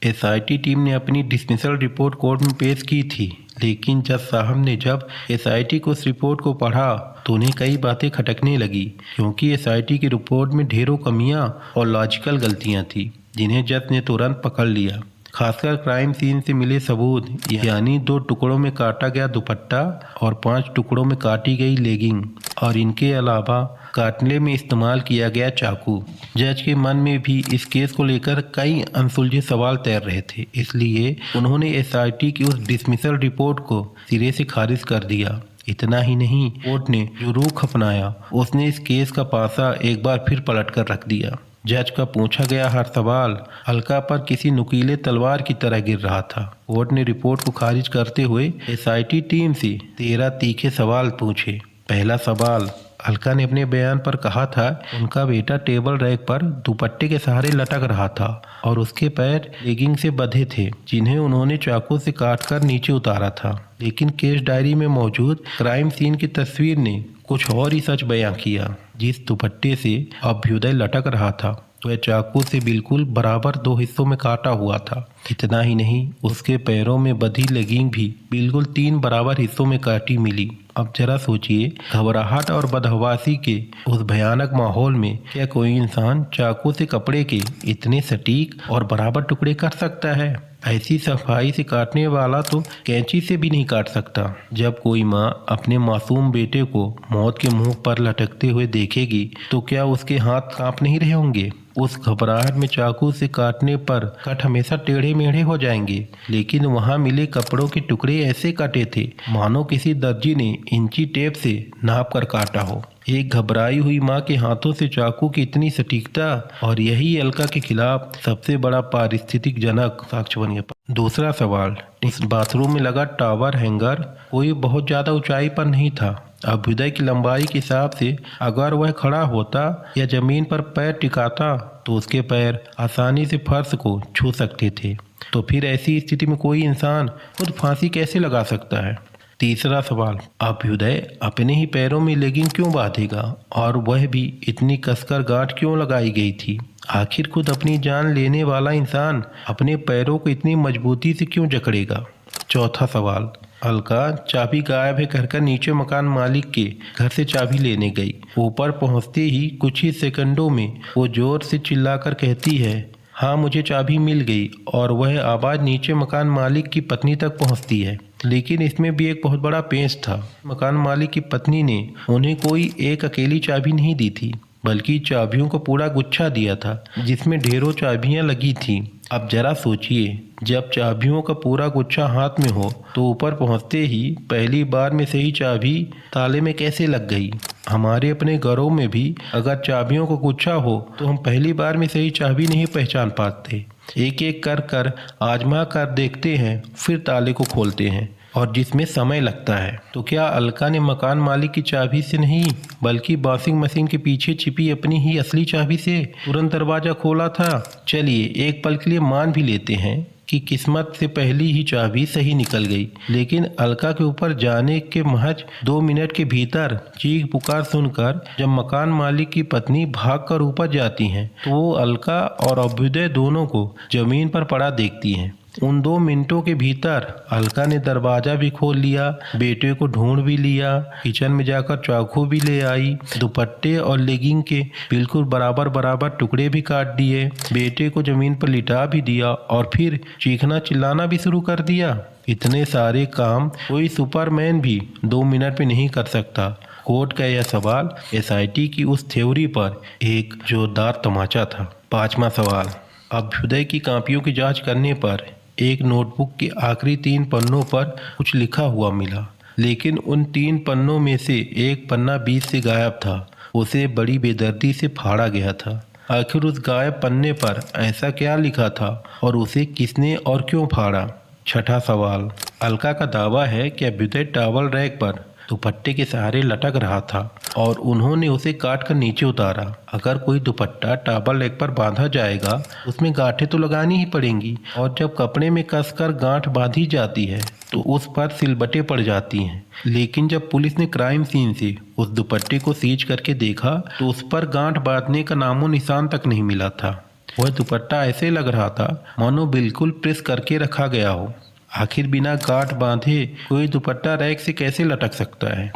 एसआईटी टीम ने अपनी डिसमिसल रिपोर्ट कोर्ट में पेश की थी, लेकिन जज साहब ने जब एसआईटी को उस रिपोर्ट को पढ़ा तो उन्हें कई बातें खटकने लगी, क्योंकि एसआईटी की रिपोर्ट में ढेरों कमियां और लॉजिकल गलतियां थी जिन्हें जज ने तुरंत पकड़ लिया। खासकर क्राइम सीन से मिले सबूत, यानी 2 टुकड़ों में काटा गया दुपट्टा और 5 टुकड़ों में काटी गई लेगिंग, और इनके अलावा काटने में इस्तेमाल किया गया चाकू। जज के मन में भी इस केस को लेकर कई अनसुलझे सवाल तैर रहे थे, इसलिए उन्होंने एसआईटी की उस डिसमिसल रिपोर्ट को सिरे से खारिज कर दिया। इतना ही नहीं, कोर्ट ने जो रुख अपनाया उसने इस केस का पासा एक बार फिर पलट कर रख दिया। जज का पूछा गया हर सवाल अलका पर किसी नुकीले तलवार की तरह गिर रहा था। कोर्ट ने रिपोर्ट को खारिज करते हुए एसआईटी टीम से 13 तीखे सवाल पूछे। पहला सवाल, अलका ने अपने बयान पर कहा था उनका बेटा टेबल रैक पर दुपट्टे के सहारे लटक रहा था और उसके पैर लेगिंग से बंधे थे, जिन्हें उन्होंने चाकू से काटकर नीचे उतारा था। लेकिन केस डायरी में मौजूद क्राइम सीन की तस्वीर ने कुछ और ही सच बयां किया। जिस दुपट्टे से अभ्युदय लटक रहा था वह चाकू से बिल्कुल बराबर 2 हिस्सों में काटा हुआ था। इतना ही नहीं, उसके पैरों में बंधी लेगिंग भी बिल्कुल 3 बराबर हिस्सों में काटी मिली। अब जरा सोचिए, घबराहट और बदहवासी के उस भयानक माहौल में क्या कोई इंसान चाकू से कपड़े के इतने सटीक और बराबर टुकड़े कर सकता है? ऐसी सफाई से काटने वाला तो कैंची से भी नहीं काट सकता। जब कोई माँ अपने मासूम बेटे को मौत के मुंह पर लटकते हुए देखेगी तो क्या उसके हाथ कांप नहीं रहे होंगे? उस घबराहट में चाकू से काटने पर कट हमेशा टेढ़े मेढ़े हो जाएंगे, लेकिन वहाँ मिले कपड़ों के टुकड़े ऐसे कटे थे मानो किसी दर्जी ने इंची टेप से नाप कर काटा हो। एक घबराई हुई माँ के हाथों से चाकू की इतनी सटीकता, और यही अलका के खिलाफ सबसे बड़ा पारिस्थितिक जनक साक्ष्य बन गया। दूसरा सवाल, इस बाथरूम में लगा टावर हैंगर कोई बहुत ज्यादा ऊंचाई पर नहीं था। अभ्युदय की लंबाई के हिसाब से अगर वह खड़ा होता या जमीन पर पैर टिकाता तो उसके पैर आसानी से फर्श को छू सकते थे। तो फिर ऐसी स्थिति में कोई इंसान खुद फांसी कैसे लगा सकता है? तीसरा सवाल, अभ्युदय अपने ही पैरों में लेगिंग क्यों बांधेगा, और वह भी इतनी कसकर गांठ क्यों लगाई गई थी? आखिर खुद अपनी जान लेने वाला इंसान अपने पैरों को इतनी मजबूती से क्यों जकड़ेगा? चौथा सवाल, अलका चाबी गायब है कहकर नीचे मकान मालिक के घर से चाबी लेने गई। ऊपर पहुंचते ही कुछ ही सेकंडों में वो जोर से चिल्लाकर कहती है, हाँ मुझे चाबी मिल गई, और वह आवाज़ नीचे मकान मालिक की पत्नी तक पहुंचती है। लेकिन इसमें भी एक बहुत बड़ा पेंच था। मकान मालिक की पत्नी ने उन्हें कोई एक अकेली चाबी नहीं दी थी, बल्कि चाबियों को पूरा गुच्छा दिया था जिसमें ढेरों चाबियां लगी थीं। अब जरा सोचिए, जब चाबियों का पूरा गुच्छा हाथ में हो तो ऊपर पहुंचते ही पहली बार में से ही चाबी ताले में कैसे लग गई? हमारे अपने घरों में भी अगर चाबियों का गुच्छा हो तो हम पहली बार में से ही चाबी नहीं पहचान पाते। एक एक कर कर आजमा कर देखते हैं, फिर ताले को खोलते हैं, और जिसमें समय लगता है। तो क्या अलका ने मकान मालिक की चाबी से नहीं, बल्कि वॉशिंग मशीन के पीछे छिपी अपनी ही असली चाबी से तुरंत दरवाजा खोला था? चलिए एक पल के लिए मान भी लेते हैं कि किस्मत से पहली ही चाबी सही निकल गई, लेकिन अलका के ऊपर जाने के महज 2 मिनट के भीतर चीख पुकार सुनकर जब मकान मालिक की पत्नी भागकर ऊपर जाती हैं तो वो अलका और अभ्युदय दोनों को जमीन पर पड़ा देखती हैं। उन 2 मिनटों के भीतर अलका ने दरवाजा भी खोल लिया, बेटे को ढूंढ भी लिया, किचन में जाकर चाकू भी ले आई, दुपट्टे और लेगिंग के बिल्कुल बराबर बराबर टुकड़े भी काट दिए, बेटे को जमीन पर लिटा भी दिया और फिर चीखना चिल्लाना भी शुरू कर दिया। इतने सारे काम कोई सुपरमैन भी 2 मिनट में नहीं कर सकता। कोर्ट का यह सवाल एसआईटी की उस थ्योरी पर एक जोरदार तमाचा था। 5वां सवाल, अभ्युदय की कॉपियों की जांच करने पर एक नोटबुक के आखिरी 3 पन्नों पर कुछ लिखा हुआ मिला, लेकिन उन 3 पन्नों में से एक पन्ना बीच से गायब था। उसे बड़ी बेदर्दी से फाड़ा गया था। आखिर उस गायब पन्ने पर ऐसा क्या लिखा था और उसे किसने और क्यों फाड़ा? 6ठा सवाल, अलका का दावा है कि अभ्युदय टॉवल रैक पर दुपट्टे के सहारे लटक रहा था और उन्होंने उसे काट कर नीचे उतारा। अगर कोई दुपट्टा टॉवल रैक पर बांधा जाएगा उसमें गांठें तो लगानी ही पड़ेंगी, और जब कपड़े में कसकर गांठ बांधी जाती है तो उस पर सिलबटें पड़ जाती हैं। लेकिन जब पुलिस ने क्राइम सीन से उस दुपट्टे को सीज करके देखा तो उस पर गांठ बांधने का नामो निशान तक नहीं मिला था। वह दुपट्टा ऐसे लग रहा था मानो बिल्कुल प्रेस करके रखा गया हो। आखिर बिना गांठ बांधे कोई दुपट्टा रैक से कैसे लटक सकता है?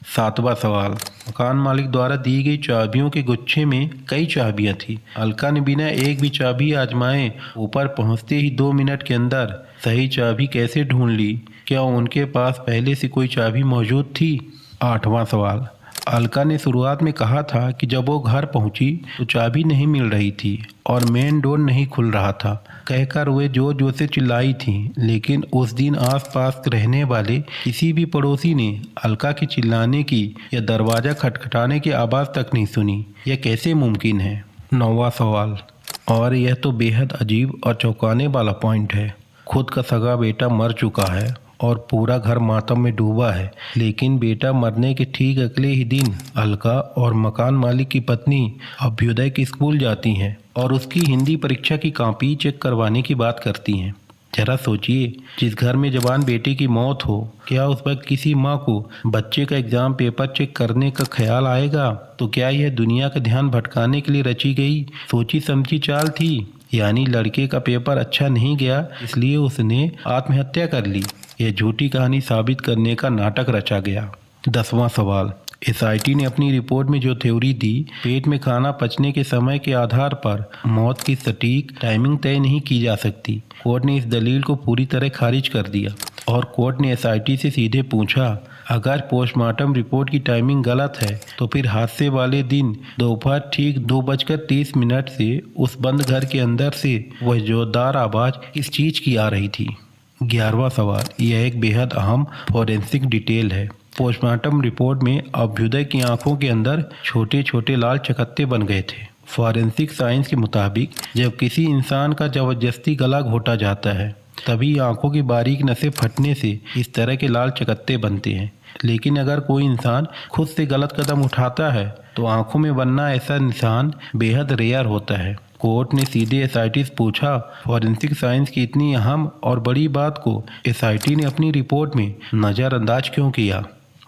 7वां सवाल, मकान मालिक द्वारा दी गई चाबियों के गुच्छे में कई चाबियां थी। अलका ने बिना एक भी चाबी आजमाए ऊपर पहुंचते ही 2 मिनट के अंदर सही चाबी कैसे ढूंढ ली? क्या उनके पास पहले से कोई चाबी मौजूद थी? 8वां सवाल, अलका ने शुरुआत में कहा था कि जब वो घर पहुंची तो चाबी नहीं मिल रही थी और मेन डोर नहीं खुल रहा था, कहकर वे जोर जोर से चिल्लाई थी। लेकिन उस दिन आसपास रहने वाले किसी भी पड़ोसी ने अलका के चिल्लाने की या दरवाज़ा खटखटाने की आवाज़ तक नहीं सुनी। यह कैसे मुमकिन है? 9वां सवाल, और यह तो बेहद अजीब और चौंकाने वाला पॉइंट है। खुद का सगा बेटा मर चुका है और पूरा घर मातम में डूबा है, लेकिन बेटा मरने के ठीक अगले ही दिन अलका और मकान मालिक की पत्नी अभ्युदय की स्कूल जाती हैं और उसकी हिंदी परीक्षा की कॉपी चेक करवाने की बात करती हैं। जरा सोचिए, जिस घर में जवान बेटे की मौत हो, क्या उस वक्त किसी माँ को बच्चे का एग्जाम पेपर चेक करने का ख्याल आएगा? तो क्या यह दुनिया का ध्यान भटकाने के लिए रची गई सोची समझी चाल थी? यानी लड़के का पेपर अच्छा नहीं गया इसलिए उसने आत्महत्या कर ली। यह झूठी कहानी साबित करने का नाटक रचा गया। 10वां सवाल, एसआईटी ने अपनी रिपोर्ट में जो थ्योरी दी, पेट में खाना पचने के समय के आधार पर मौत की सटीक टाइमिंग तय नहीं की जा सकती। कोर्ट ने इस दलील को पूरी तरह खारिज कर दिया और कोर्ट ने एसआईटी से सीधे पूछा, अगर पोस्टमार्टम रिपोर्ट की टाइमिंग गलत है तो फिर हादसे वाले दिन दोपहर ठीक 2:30 से उस बंद घर के अंदर से वह जोरदार आवाज़ किस चीज़ की आ रही थी? 11वां सवाल, यह एक बेहद अहम फॉरेंसिक डिटेल है। पोस्टमार्टम रिपोर्ट में अभ्युदय की आंखों के अंदर छोटे छोटे लाल चकत्ते बन गए थे। फॉरेंसिक साइंस के मुताबिक जब किसी इंसान का जबरदस्ती गला घोटा जाता है तभी आंखों की बारीक नसें फटने से इस तरह के लाल चकत्ते बनते हैं। लेकिन अगर कोई इंसान खुद से गलत कदम उठाता है तो आंखों में बनना ऐसा निशान बेहद रेयर होता है। कोर्ट ने सीधे एसआईटी से पूछा, फॉरेंसिक साइंस की इतनी अहम और बड़ी बात को एसआईटी ने अपनी रिपोर्ट में नज़रअंदाज क्यों किया?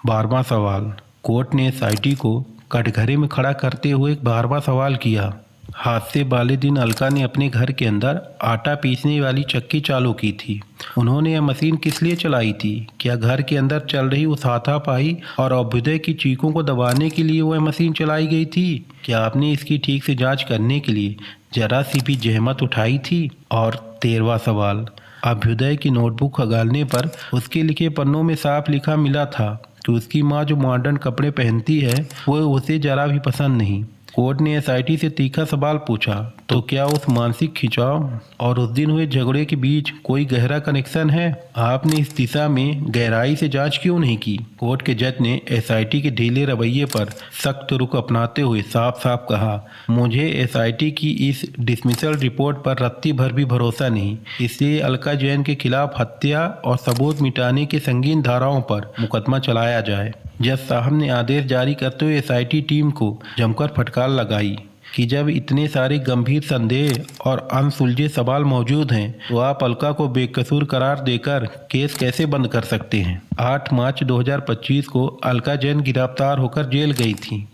12वां सवाल, कोर्ट ने एसआईटी को कटघरे में खड़ा करते हुए 12वां सवाल किया। हादसे वाले दिन अलका ने अपने घर के अंदर आटा पीसने वाली चक्की चालू की थी। उन्होंने यह मशीन किस लिए चलाई थी? क्या घर के अंदर चल रही उस हाथापाई और अभ्युदय की चीखों को दबाने के लिए वह मशीन चलाई गई थी? क्या आपने इसकी ठीक से जांच करने के लिए जरा सी भी जहमत उठाई थी? और 13वां सवाल, अभ्युदय की नोटबुक खंगालने पर उसके लिखे पन्नों में साफ लिखा मिला था कि उसकी माँ जो मॉडर्न कपड़े पहनती है वो उसे जरा भी पसंद नहीं। कोर्ट ने एसआईटी से तीखा सवाल पूछा, तो क्या उस मानसिक खिंचाव और उस दिन हुए झगड़े के बीच कोई गहरा कनेक्शन है? आपने इस दिशा में गहराई से जांच क्यों नहीं की? कोर्ट के जज ने एसआईटी के ढीले रवैये पर सख्त रुख अपनाते हुए साफ साफ कहा, मुझे एसआईटी की इस डिसमिसल रिपोर्ट पर रत्ती भर भी भरोसा नहीं, इसलिए अलका जैन के खिलाफ हत्या और सबूत मिटाने की संगीन धाराओं पर मुकदमा चलाया जाए। जज साहब ने आदेश जारी करते हुए एसआईटी टीम को जमकर फटकार लगाई कि जब इतने सारे गंभीर संदेह और अनसुलझे सवाल मौजूद हैं तो आप अलका को बेकसूर करार देकर केस कैसे बंद कर सकते हैं? 8 मार्च 2025 को अलका जैन गिरफ्तार होकर जेल गई थी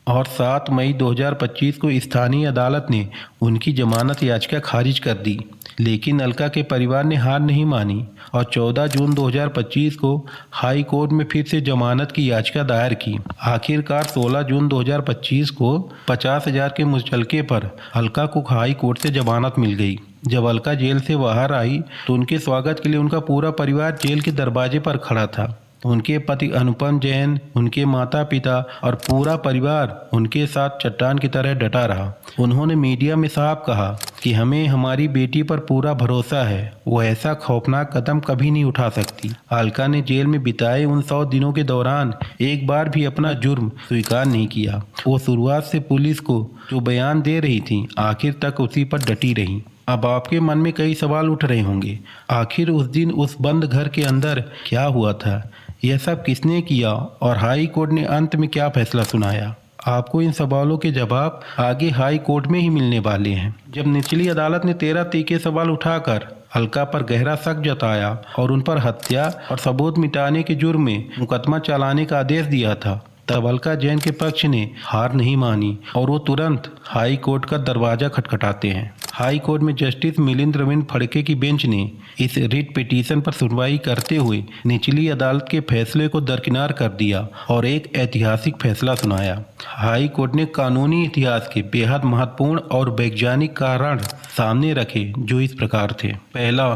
और 7 मई 2025 को स्थानीय अदालत ने उनकी जमानत याचिका खारिज कर दी। लेकिन अलका के परिवार ने हार नहीं मानी और 14 जून 2025 को हाई कोर्ट में फिर से जमानत की याचिका दायर की। आखिरकार 16 जून 2025 को 50,000 के मुचलके पर अलका को हाई कोर्ट से जमानत मिल गई। जब अलका जेल से बाहर आई तो उनके स्वागत के लिए उनका पूरा परिवार जेल के दरवाजे पर खड़ा था। उनके पति अनुपम जैन, उनके माता पिता और पूरा परिवार उनके साथ चट्टान की तरह डटा रहा। उन्होंने मीडिया में साफ कहा कि हमें हमारी बेटी पर पूरा भरोसा है, वो ऐसा खौफनाक कदम कभी नहीं उठा सकती। अलका ने जेल में बिताए उन 100 दिनों के दौरान एक बार भी अपना जुर्म स्वीकार नहीं किया। वो शुरुआत से पुलिस को जो बयान दे रही थी आखिर तक उसी पर डटी रही। अब आपके मन में कई सवाल उठ रहे होंगे, आखिर उस दिन उस बंद घर के अंदर क्या हुआ था? यह सब किसने किया और हाई कोर्ट ने अंत में क्या फैसला सुनाया? आपको इन सवालों के जवाब आगे हाई कोर्ट में ही मिलने वाले हैं। जब निचली अदालत ने 13 तीखे सवाल उठाकर अलका पर गहरा शक जताया और उन पर हत्या और सबूत मिटाने के जुर्म में मुकदमा चलाने का आदेश दिया था तब अलका जैन के पक्ष ने हार नहीं मानी और वो तुरंत हाई कोर्ट का दरवाजा खटखटाते हैं। हाई कोर्ट में जस्टिस मिलिंद रविंद्र फड़के की बेंच ने इस रिट पिटीशन पर सुनवाई करते हुए निचली अदालत के फैसले को दरकिनार कर दिया और एक ऐतिहासिक फैसला सुनाया। हाई कोर्ट ने कानूनी इतिहास के बेहद महत्वपूर्ण और वैज्ञानिक कारण सामने रखे जो इस प्रकार थे। पहला,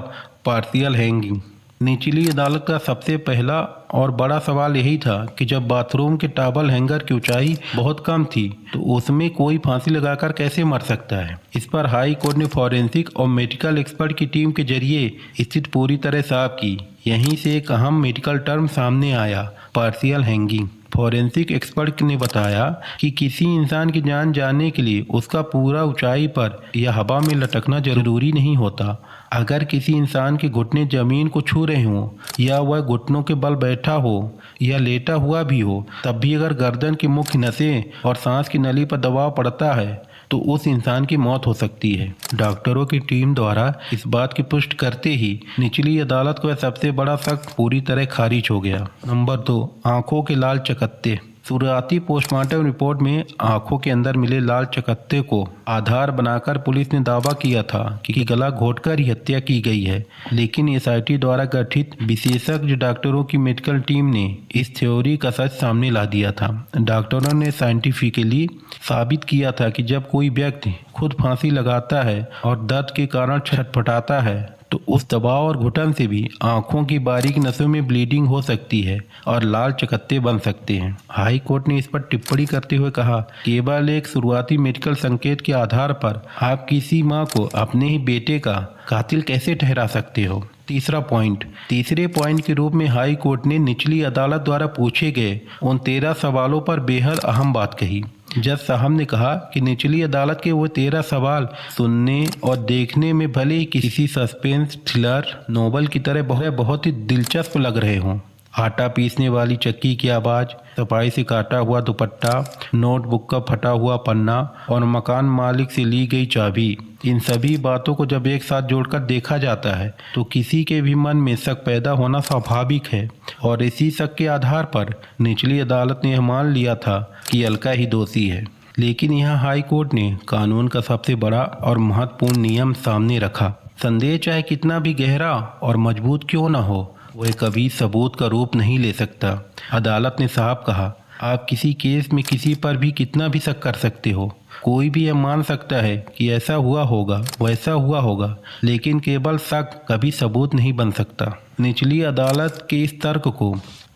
पार्शियल हैंगिंग। निचली अदालत का सबसे पहला और बड़ा सवाल यही था कि जब बाथरूम के टॉवल हैंगर की ऊंचाई बहुत कम थी तो उसमें कोई फांसी लगाकर कैसे मर सकता है। इस पर हाई कोर्ट ने फॉरेंसिक और मेडिकल एक्सपर्ट की टीम के जरिए स्थिति पूरी तरह साफ की। यहीं से एक अहम मेडिकल टर्म सामने आया, पार्शियल हैंगिंग। फॉरेंसिक एक्सपर्ट ने बताया कि किसी इंसान की जान जाने के लिए उसका पूरा ऊंचाई पर या हवा में लटकना जरूरी नहीं होता। अगर किसी इंसान के घुटने जमीन को छू रहे हों या वह घुटनों के बल बैठा हो या लेटा हुआ भी हो, तब भी अगर गर्दन की मुख्य नसें और सांस की नली पर दबाव पड़ता है तो उस इंसान की मौत हो सकती है। डॉक्टरों की टीम द्वारा इस बात की पुष्टि करते ही निचली अदालत का सबसे बड़ा शक पूरी तरह खारिज हो गया। नंबर 2, आंखों के लाल चकत्ते। शुरुआती पोस्टमार्टम रिपोर्ट में आंखों के अंदर मिले लाल चकत्ते को आधार बनाकर पुलिस ने दावा किया था कि गला घोंटकर ही हत्या की गई है, लेकिन एसआईटी द्वारा गठित विशेषज्ञ डॉक्टरों की मेडिकल टीम ने इस थ्योरी का सच सामने ला दिया था। डॉक्टरों ने साइंटिफिकली साबित किया था कि जब कोई व्यक्ति खुद फांसी लगाता है और दर्द के कारण छटपटाता है तो उस दबाव और घुटन से भी आंखों की बारीक नसों में ब्लीडिंग हो सकती है और लाल चकत्ते बन सकते हैं। हाई कोर्ट ने इस पर टिप्पणी करते हुए कहा, केवल एक शुरुआती मेडिकल संकेत के आधार पर आप किसी मां को अपने ही बेटे का कातिल कैसे ठहरा सकते हो। तीसरा पॉइंट। तीसरे पॉइंट के रूप में हाई कोर्ट ने निचली अदालत द्वारा पूछे गए उन 13 सवालों पर बेहद अहम बात कही। जज साहब ने कहा कि निचली अदालत के वो 13 सवाल सुनने और देखने में भले ही किसी सस्पेंस थ्रिलर नोवेल की तरह बहुत ही दिलचस्प लग रहे हों। आटा पीसने वाली चक्की की आवाज़, सफाई से काटा हुआ दुपट्टा, नोटबुक का फटा हुआ पन्ना और मकान मालिक से ली गई चाबी, इन सभी बातों को जब एक साथ जोड़कर देखा जाता है तो किसी के भी मन में शक पैदा होना स्वाभाविक है और इसी शक के आधार पर निचली अदालत ने यह मान लिया था कि अलका ही दोषी है। लेकिन यहाँ हाई कोर्ट ने कानून का सबसे बड़ा और महत्वपूर्ण नियम सामने रखा। संदेह चाहे कितना भी गहरा और मजबूत क्यों न हो, वह कभी सबूत का रूप नहीं ले सकता। अदालत ने साफ कहा, आप किसी केस में किसी पर भी कितना भी शक कर सकते हो, कोई भी यह मान सकता है कि ऐसा हुआ होगा वैसा हुआ होगा, लेकिन केवल शक कभी सबूत नहीं बन सकता। निचली अदालत के इस तर्क को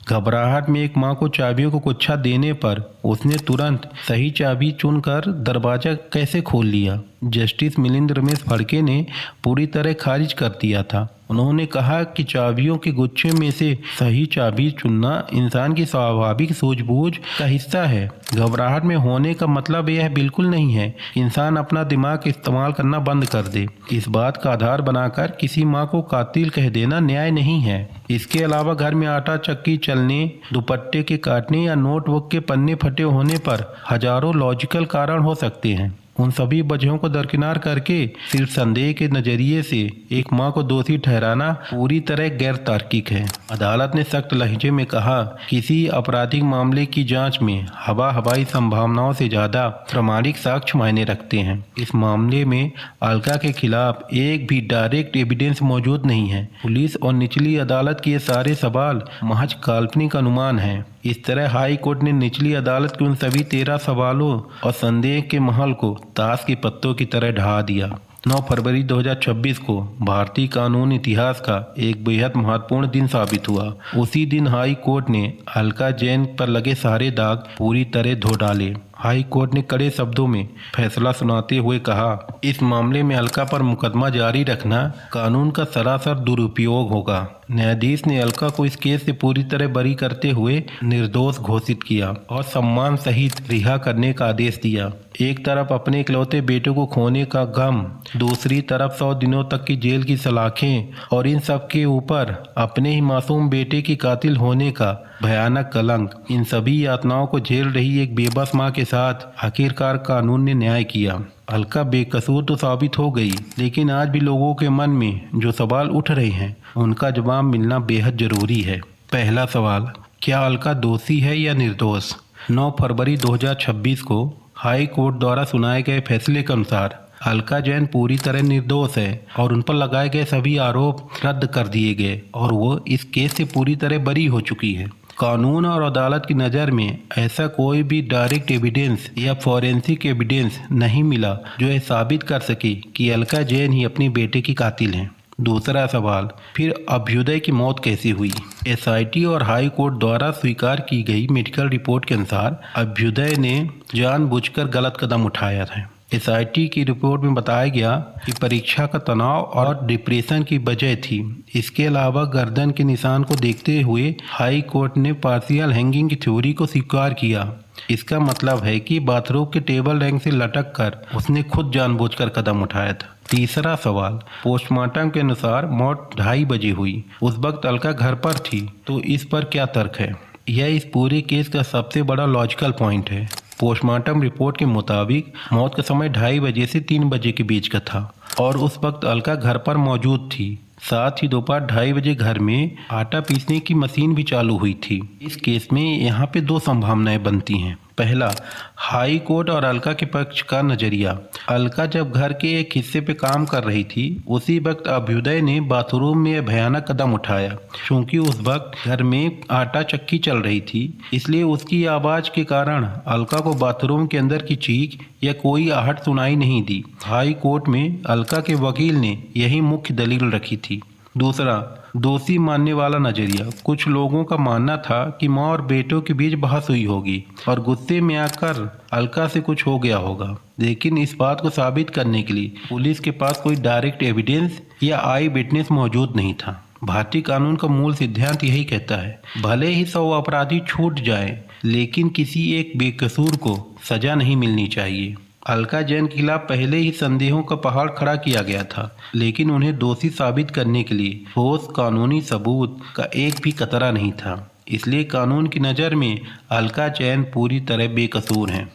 घबराहट में एक मां को चाबियों को गुच्छा देने पर उसने तुरंत सही चाबी चुनकर दरवाजा कैसे खोल लिया, जस्टिस मिलिंद रमेश फड़के ने पूरी तरह खारिज कर दिया था। उन्होंने कहा कि चाबियों के गुच्छे में से सही चाबी चुनना इंसान की स्वाभाविक सूझबूझ का हिस्सा है। घबराहट में होने का मतलब यह बिल्कुल नहीं है कि इंसान अपना दिमाग इस्तेमाल करना बंद कर दे। इस बात का आधार बनाकर किसी माँ को कातिल कह देना न्याय नहीं है। इसके अलावा घर में आटा चक्की चलने, दुपट्टे के काटने या नोटबुक के पन्ने फटे होने पर हजारों लॉजिकल कारण हो सकते हैं। उन सभी वजहों को दरकिनार करके सिर्फ संदेह के नजरिए से एक मां को दोषी ठहराना पूरी तरह गैर तार्किक है। अदालत ने सख्त लहजे में कहा, किसी आपराधिक मामले की जांच में हवाई संभावनाओं से ज्यादा प्रामाणिक साक्ष्य मायने रखते हैं। इस मामले में अलका के खिलाफ एक भी डायरेक्ट एविडेंस मौजूद नहीं है। पुलिस और निचली अदालत के ये सारे सवाल महज काल्पनिक अनुमान हैं। इस तरह हाई कोर्ट ने निचली अदालत के उन सभी 13 सवालों और संदेह के महल को ताश के पत्तों की तरह ढहा दिया। 9 फरवरी 2026 को भारतीय कानून इतिहास का एक बेहद महत्वपूर्ण दिन साबित हुआ। उसी दिन हाई कोर्ट ने अलका जैन पर लगे सारे दाग पूरी तरह धो डाले। हाई कोर्ट ने कड़े शब्दों में फैसला सुनाते हुए कहा, इस मामले में अलका पर मुकदमा जारी रखना कानून का सरासर दुरुपयोग होगा। न्यायाधीश ने अलका को इस केस से पूरी तरह बरी करते हुए निर्दोष घोषित किया और सम्मान सहित रिहा करने का आदेश दिया। एक तरफ अपने इकलौते बेटे को खोने का गम, दूसरी तरफ 100 दिनों तक की जेल की सलाखें और इन सब के ऊपर अपने ही मासूम बेटे की कातिल होने का भयानक कलंक। इन सभी यातनाओं को झेल रही एक बेबस मां के साथ आखिरकार कानून ने न्याय किया। अलका बेकसूर तो साबित हो गई, लेकिन आज भी लोगों के मन में जो सवाल उठ रहे हैं उनका जवाब मिलना बेहद जरूरी है। पहला सवाल, क्या अलका दोषी है या निर्दोष? 9 फरवरी 2026 को हाई कोर्ट द्वारा सुनाए गए फैसले के अनुसार अलका जैन पूरी तरह निर्दोष है और उन पर लगाए गए सभी आरोप रद्द कर दिए गए और वो इस केस से पूरी तरह बरी हो चुकी है। कानून और अदालत की नज़र में ऐसा कोई भी डायरेक्ट एविडेंस या फॉरेंसिक एविडेंस नहीं मिला जो ये साबित कर सके कि अलका जैन ही अपने बेटे की कातिल हैं। दूसरा सवाल, फिर अभ्युदय की मौत कैसे हुई? एसआईटी और हाई कोर्ट द्वारा स्वीकार की गई मेडिकल रिपोर्ट के अनुसार अभ्युदय ने जानबूझकर गलत कदम उठाया था। एसआईटी की रिपोर्ट में बताया गया कि परीक्षा का तनाव और डिप्रेशन की वजह थी। इसके अलावा गर्दन के निशान को देखते हुए हाई कोर्ट ने पार्शियल हैंगिंग की थ्योरी को स्वीकार किया। इसका मतलब है कि बाथरूम के टेबल रैंक से लटक कर उसने खुद जानबूझकर कदम उठाया था। तीसरा सवाल, पोस्टमार्टम के अनुसार मौत 2:30 बजे हुई। उस वक्त अलका घर पर थी, तो इस पर क्या तर्क है? यह इस पूरे केस का सबसे बड़ा लॉजिकल पॉइंट है। पोस्टमार्टम रिपोर्ट के मुताबिक मौत का समय 2:30 बजे से 3 बजे के बीच का था और उस वक्त अलका घर पर मौजूद थी। साथ ही दोपहर 2:30 बजे घर में आटा पीसने की मशीन भी चालू हुई थी। इस केस में यहाँ पे 2 संभावनाएं बनती हैं। पहला, हाई कोर्ट और अलका के पक्ष का नजरिया। अलका जब घर के एक हिस्से पे काम कर रही थी, उसी वक्त अभ्युदय ने बाथरूम में भयानक कदम उठाया। क्योंकि उस वक्त घर में आटा चक्की चल रही थी, इसलिए उसकी आवाज के कारण अलका को बाथरूम के अंदर की चीख या कोई आहट सुनाई नहीं दी। हाई कोर्ट में अलका के वकील ने यही मुख्य दलील रखी थी। दूसरा, दोषी मानने वाला नजरिया। कुछ लोगों का मानना था कि माँ और बेटों के बीच बहस हुई होगी और गुस्से में आकर अलका से कुछ हो गया होगा, लेकिन इस बात को साबित करने के लिए पुलिस के पास कोई डायरेक्ट एविडेंस या आई विटनेस मौजूद नहीं था। भारतीय कानून का मूल सिद्धांत यही कहता है, भले ही 100 अपराधी छूट जाए, लेकिन किसी एक बेकसूर को सजा नहीं मिलनी चाहिए। अलका जैन के खिलाफ पहले ही संदेहों का पहाड़ खड़ा किया गया था, लेकिन उन्हें दोषी साबित करने के लिए ठोस कानूनी सबूत का एक भी कतरा नहीं था। इसलिए कानून की नज़र में अलका जैन पूरी तरह बेकसूर हैं।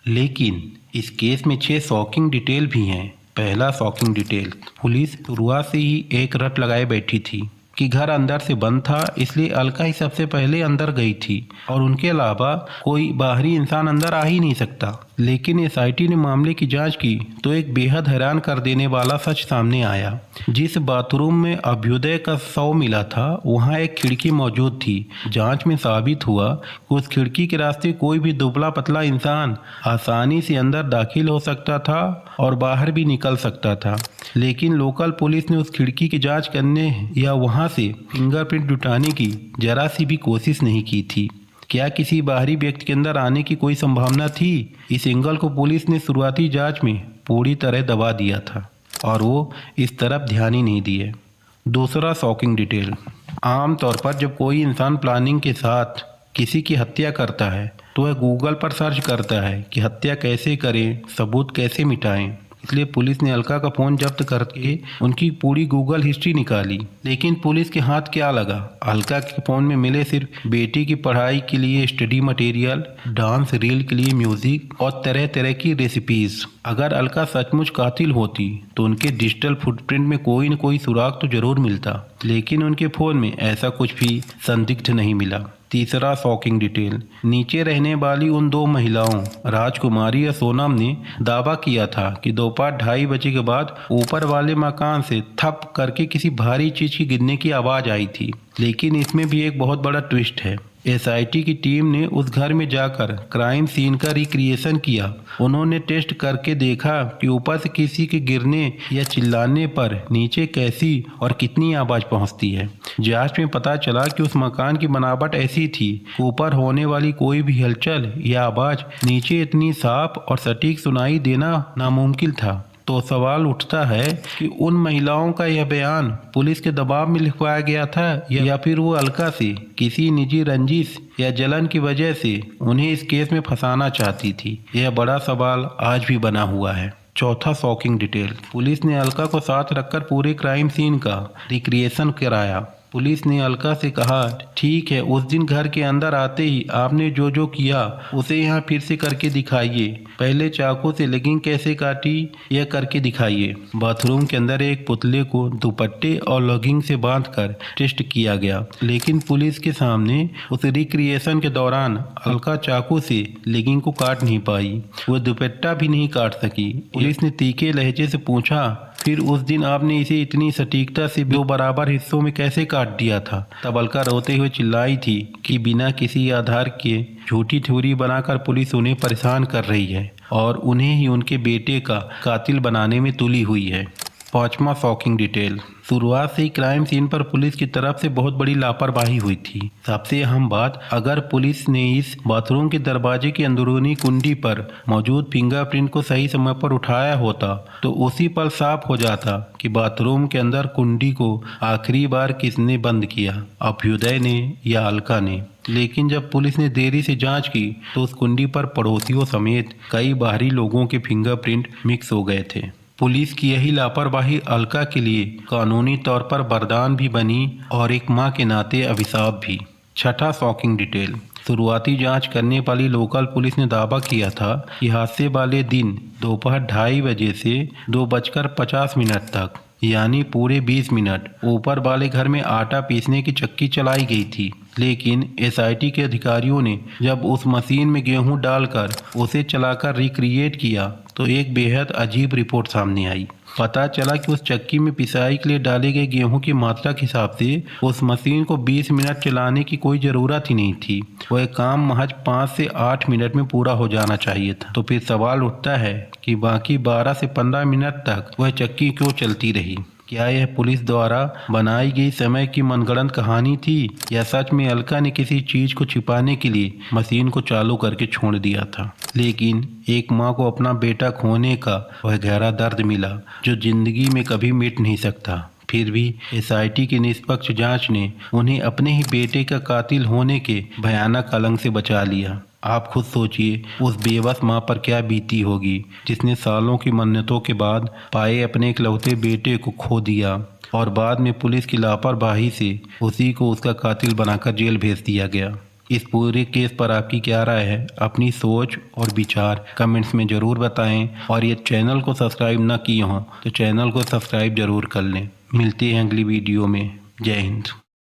लेकिन इस केस में 6 शॉकिंग डिटेल भी हैं। पहला शॉकिंग डिटेल, पुलिस शुरुआत से ही एक रट लगाए बैठी थी कि घर अंदर से बंद था, इसलिए अलका ही सबसे पहले अंदर गई थी और उनके अलावा कोई बाहरी इंसान अंदर आ ही नहीं सकता। लेकिन एसआईटी ने मामले की जांच की तो एक बेहद हैरान कर देने वाला सच सामने आया। जिस बाथरूम में अभ्युदय का शव मिला था, वहां एक खिड़की मौजूद थी। जांच में साबित हुआ कि उस खिड़की के रास्ते कोई भी दुबला पतला इंसान आसानी से अंदर दाखिल हो सकता था और बाहर भी निकल सकता था। लेकिन लोकल पुलिस ने उस खिड़की की जांच करने या वहां से फिंगरप्रिंट जुटाने की जरा सी भी कोशिश नहीं की थी। क्या किसी बाहरी व्यक्ति के अंदर आने की कोई संभावना थी? इस एंगल को पुलिस ने शुरुआती जांच में पूरी तरह दबा दिया था और वो इस तरफ ध्यान ही नहीं दिए। दूसरा शॉकिंग डिटेल, आमतौर पर जब कोई इंसान प्लानिंग के साथ किसी की हत्या करता है तो वह गूगल पर सर्च करता है कि हत्या कैसे करें, सबूत कैसे मिटाएं। इसलिए पुलिस ने अलका का फ़ोन जब्त करके उनकी पूरी गूगल हिस्ट्री निकाली। लेकिन पुलिस के हाथ क्या लगा? अलका के फ़ोन में मिले सिर्फ बेटी की पढ़ाई के लिए स्टडी मटेरियल, डांस रील के लिए म्यूजिक और तरह तरह की रेसिपीज। अगर अलका सचमुच कातिल होती तो उनके डिजिटल फुटप्रिंट में कोई न कोई सुराग तो जरूर मिलता, लेकिन उनके फ़ोन में ऐसा कुछ भी संदिग्ध नहीं मिला। तीसरा शॉकिंग डिटेल, नीचे रहने वाली उन 2 महिलाओं राजकुमारी और सोनम ने दावा किया था कि दोपहर 2:30 बजे के बाद ऊपर वाले मकान से थप करके किसी भारी चीज की गिरने की आवाज आई थी। लेकिन इसमें भी एक बहुत बड़ा ट्विस्ट है। एसआईटी की टीम ने उस घर में जाकर क्राइम सीन का रिक्रिएशन किया। उन्होंने टेस्ट करके देखा कि ऊपर से किसी के गिरने या चिल्लाने पर नीचे कैसी और कितनी आवाज़ पहुंचती है। जांच में पता चला कि उस मकान की बनावट ऐसी थी, ऊपर होने वाली कोई भी हलचल या आवाज़ नीचे इतनी साफ और सटीक सुनाई देना नामुमकिन था। तो सवाल उठता है कि उन महिलाओं का यह बयान पुलिस के दबाव में लिखवाया गया था या फिर वो अलका से किसी निजी रंजिश या जलन की वजह से उन्हें इस केस में फंसाना चाहती थी। यह बड़ा सवाल आज भी बना हुआ है। चौथा शॉकिंग डिटेल, पुलिस ने अलका को साथ रखकर पूरे क्राइम सीन का रिक्रिएशन कराया। पुलिस ने अलका से कहा, ठीक है, उस दिन घर के अंदर आते ही आपने जो जो किया उसे यहाँ फिर से करके दिखाइए। पहले चाकू से लेगिंग कैसे काटी यह करके दिखाइए। बाथरूम के अंदर एक पुतले को दुपट्टे और लेगिंग से बांधकर टेस्ट किया गया, लेकिन पुलिस के सामने उस रिक्रिएशन के दौरान अलका चाकू से लेगिंग को काट नहीं पाई, वो दुपट्टा भी नहीं काट सकी। पुलिस ने तीखे लहजे से पूछा, फिर उस दिन आपने इसे इतनी सटीकता से दो बराबर हिस्सों में कैसे काट दिया था? तब अलका रोते हुए चिल्लाई थी कि बिना किसी आधार के झूठी थ्योरी बनाकर पुलिस उन्हें परेशान कर रही है और उन्हें ही उनके बेटे का कातिल बनाने में तुली हुई है। 5वां शॉकिंग डिटेल। शुरुआत से ही क्राइम सीन पर पुलिस की तरफ से बहुत बड़ी लापरवाही हुई थी। सबसे अहम बात, अगर पुलिस ने इस बाथरूम के दरवाजे की अंदरूनी कुंडी पर मौजूद फिंगरप्रिंट को सही समय पर उठाया होता तो उसी पल साफ हो जाता कि बाथरूम के अंदर कुंडी को आखिरी बार किसने बंद किया, अभ्युदय ने या अलका ने। लेकिन जब पुलिस ने देरी से जांच की तो उस कुंडी पर पड़ोसियों समेत कई बाहरी लोगों के फिंगरप्रिंट मिक्स हो गए थे। पुलिस की यही लापरवाही अलका के लिए कानूनी तौर पर वरदान भी बनी और एक मां के नाते अभिशाप भी। 6वां शॉकिंग डिटेल। शुरुआती जांच करने वाली लोकल पुलिस ने दावा किया था कि हादसे वाले दिन दोपहर 2:30 बजे से 2:50 तक, यानी पूरे 20 मिनट ऊपर वाले घर में आटा पीसने की चक्की चलाई गई थी। लेकिन एसआईटी के अधिकारियों ने जब उस मशीन में गेहूं डालकर उसे चलाकर रिक्रिएट किया तो एक बेहद अजीब रिपोर्ट सामने आई। पता चला कि उस चक्की में पिसाई के लिए डाले गए गेहूं की मात्रा के हिसाब से उस मशीन को 20 मिनट चलाने की कोई ज़रूरत ही नहीं थी। वह काम महज 5 से 8 मिनट में पूरा हो जाना चाहिए था। तो फिर सवाल उठता है कि बाकी 12 से 15 मिनट तक वह चक्की क्यों चलती रही? क्या यह पुलिस द्वारा बनाई गई समय की मनगढ़ंत कहानी थी या सच में अलका ने किसी चीज को छिपाने के लिए मशीन को चालू करके छोड़ दिया था? लेकिन एक माँ को अपना बेटा खोने का वह गहरा दर्द मिला जो जिंदगी में कभी मिट नहीं सकता। फिर भी एसआईटी की निष्पक्ष जांच ने उन्हें अपने ही बेटे का कातिल होने के भयानक कलंक से बचा लिया। आप खुद सोचिए उस बेबस माँ पर क्या बीती होगी जिसने सालों की मन्नतों के बाद पाए अपने इकलौते बेटे को खो दिया और बाद में पुलिस की लापरवाही से उसी को उसका कातिल बनाकर जेल भेज दिया गया। इस पूरे केस पर आपकी क्या राय है? अपनी सोच और विचार कमेंट्स में ज़रूर बताएं और ये चैनल को सब्सक्राइब ना किए हों तो चैनल को सब्सक्राइब ज़रूर कर लें। मिलते हैं अगली वीडियो में। जय हिंद।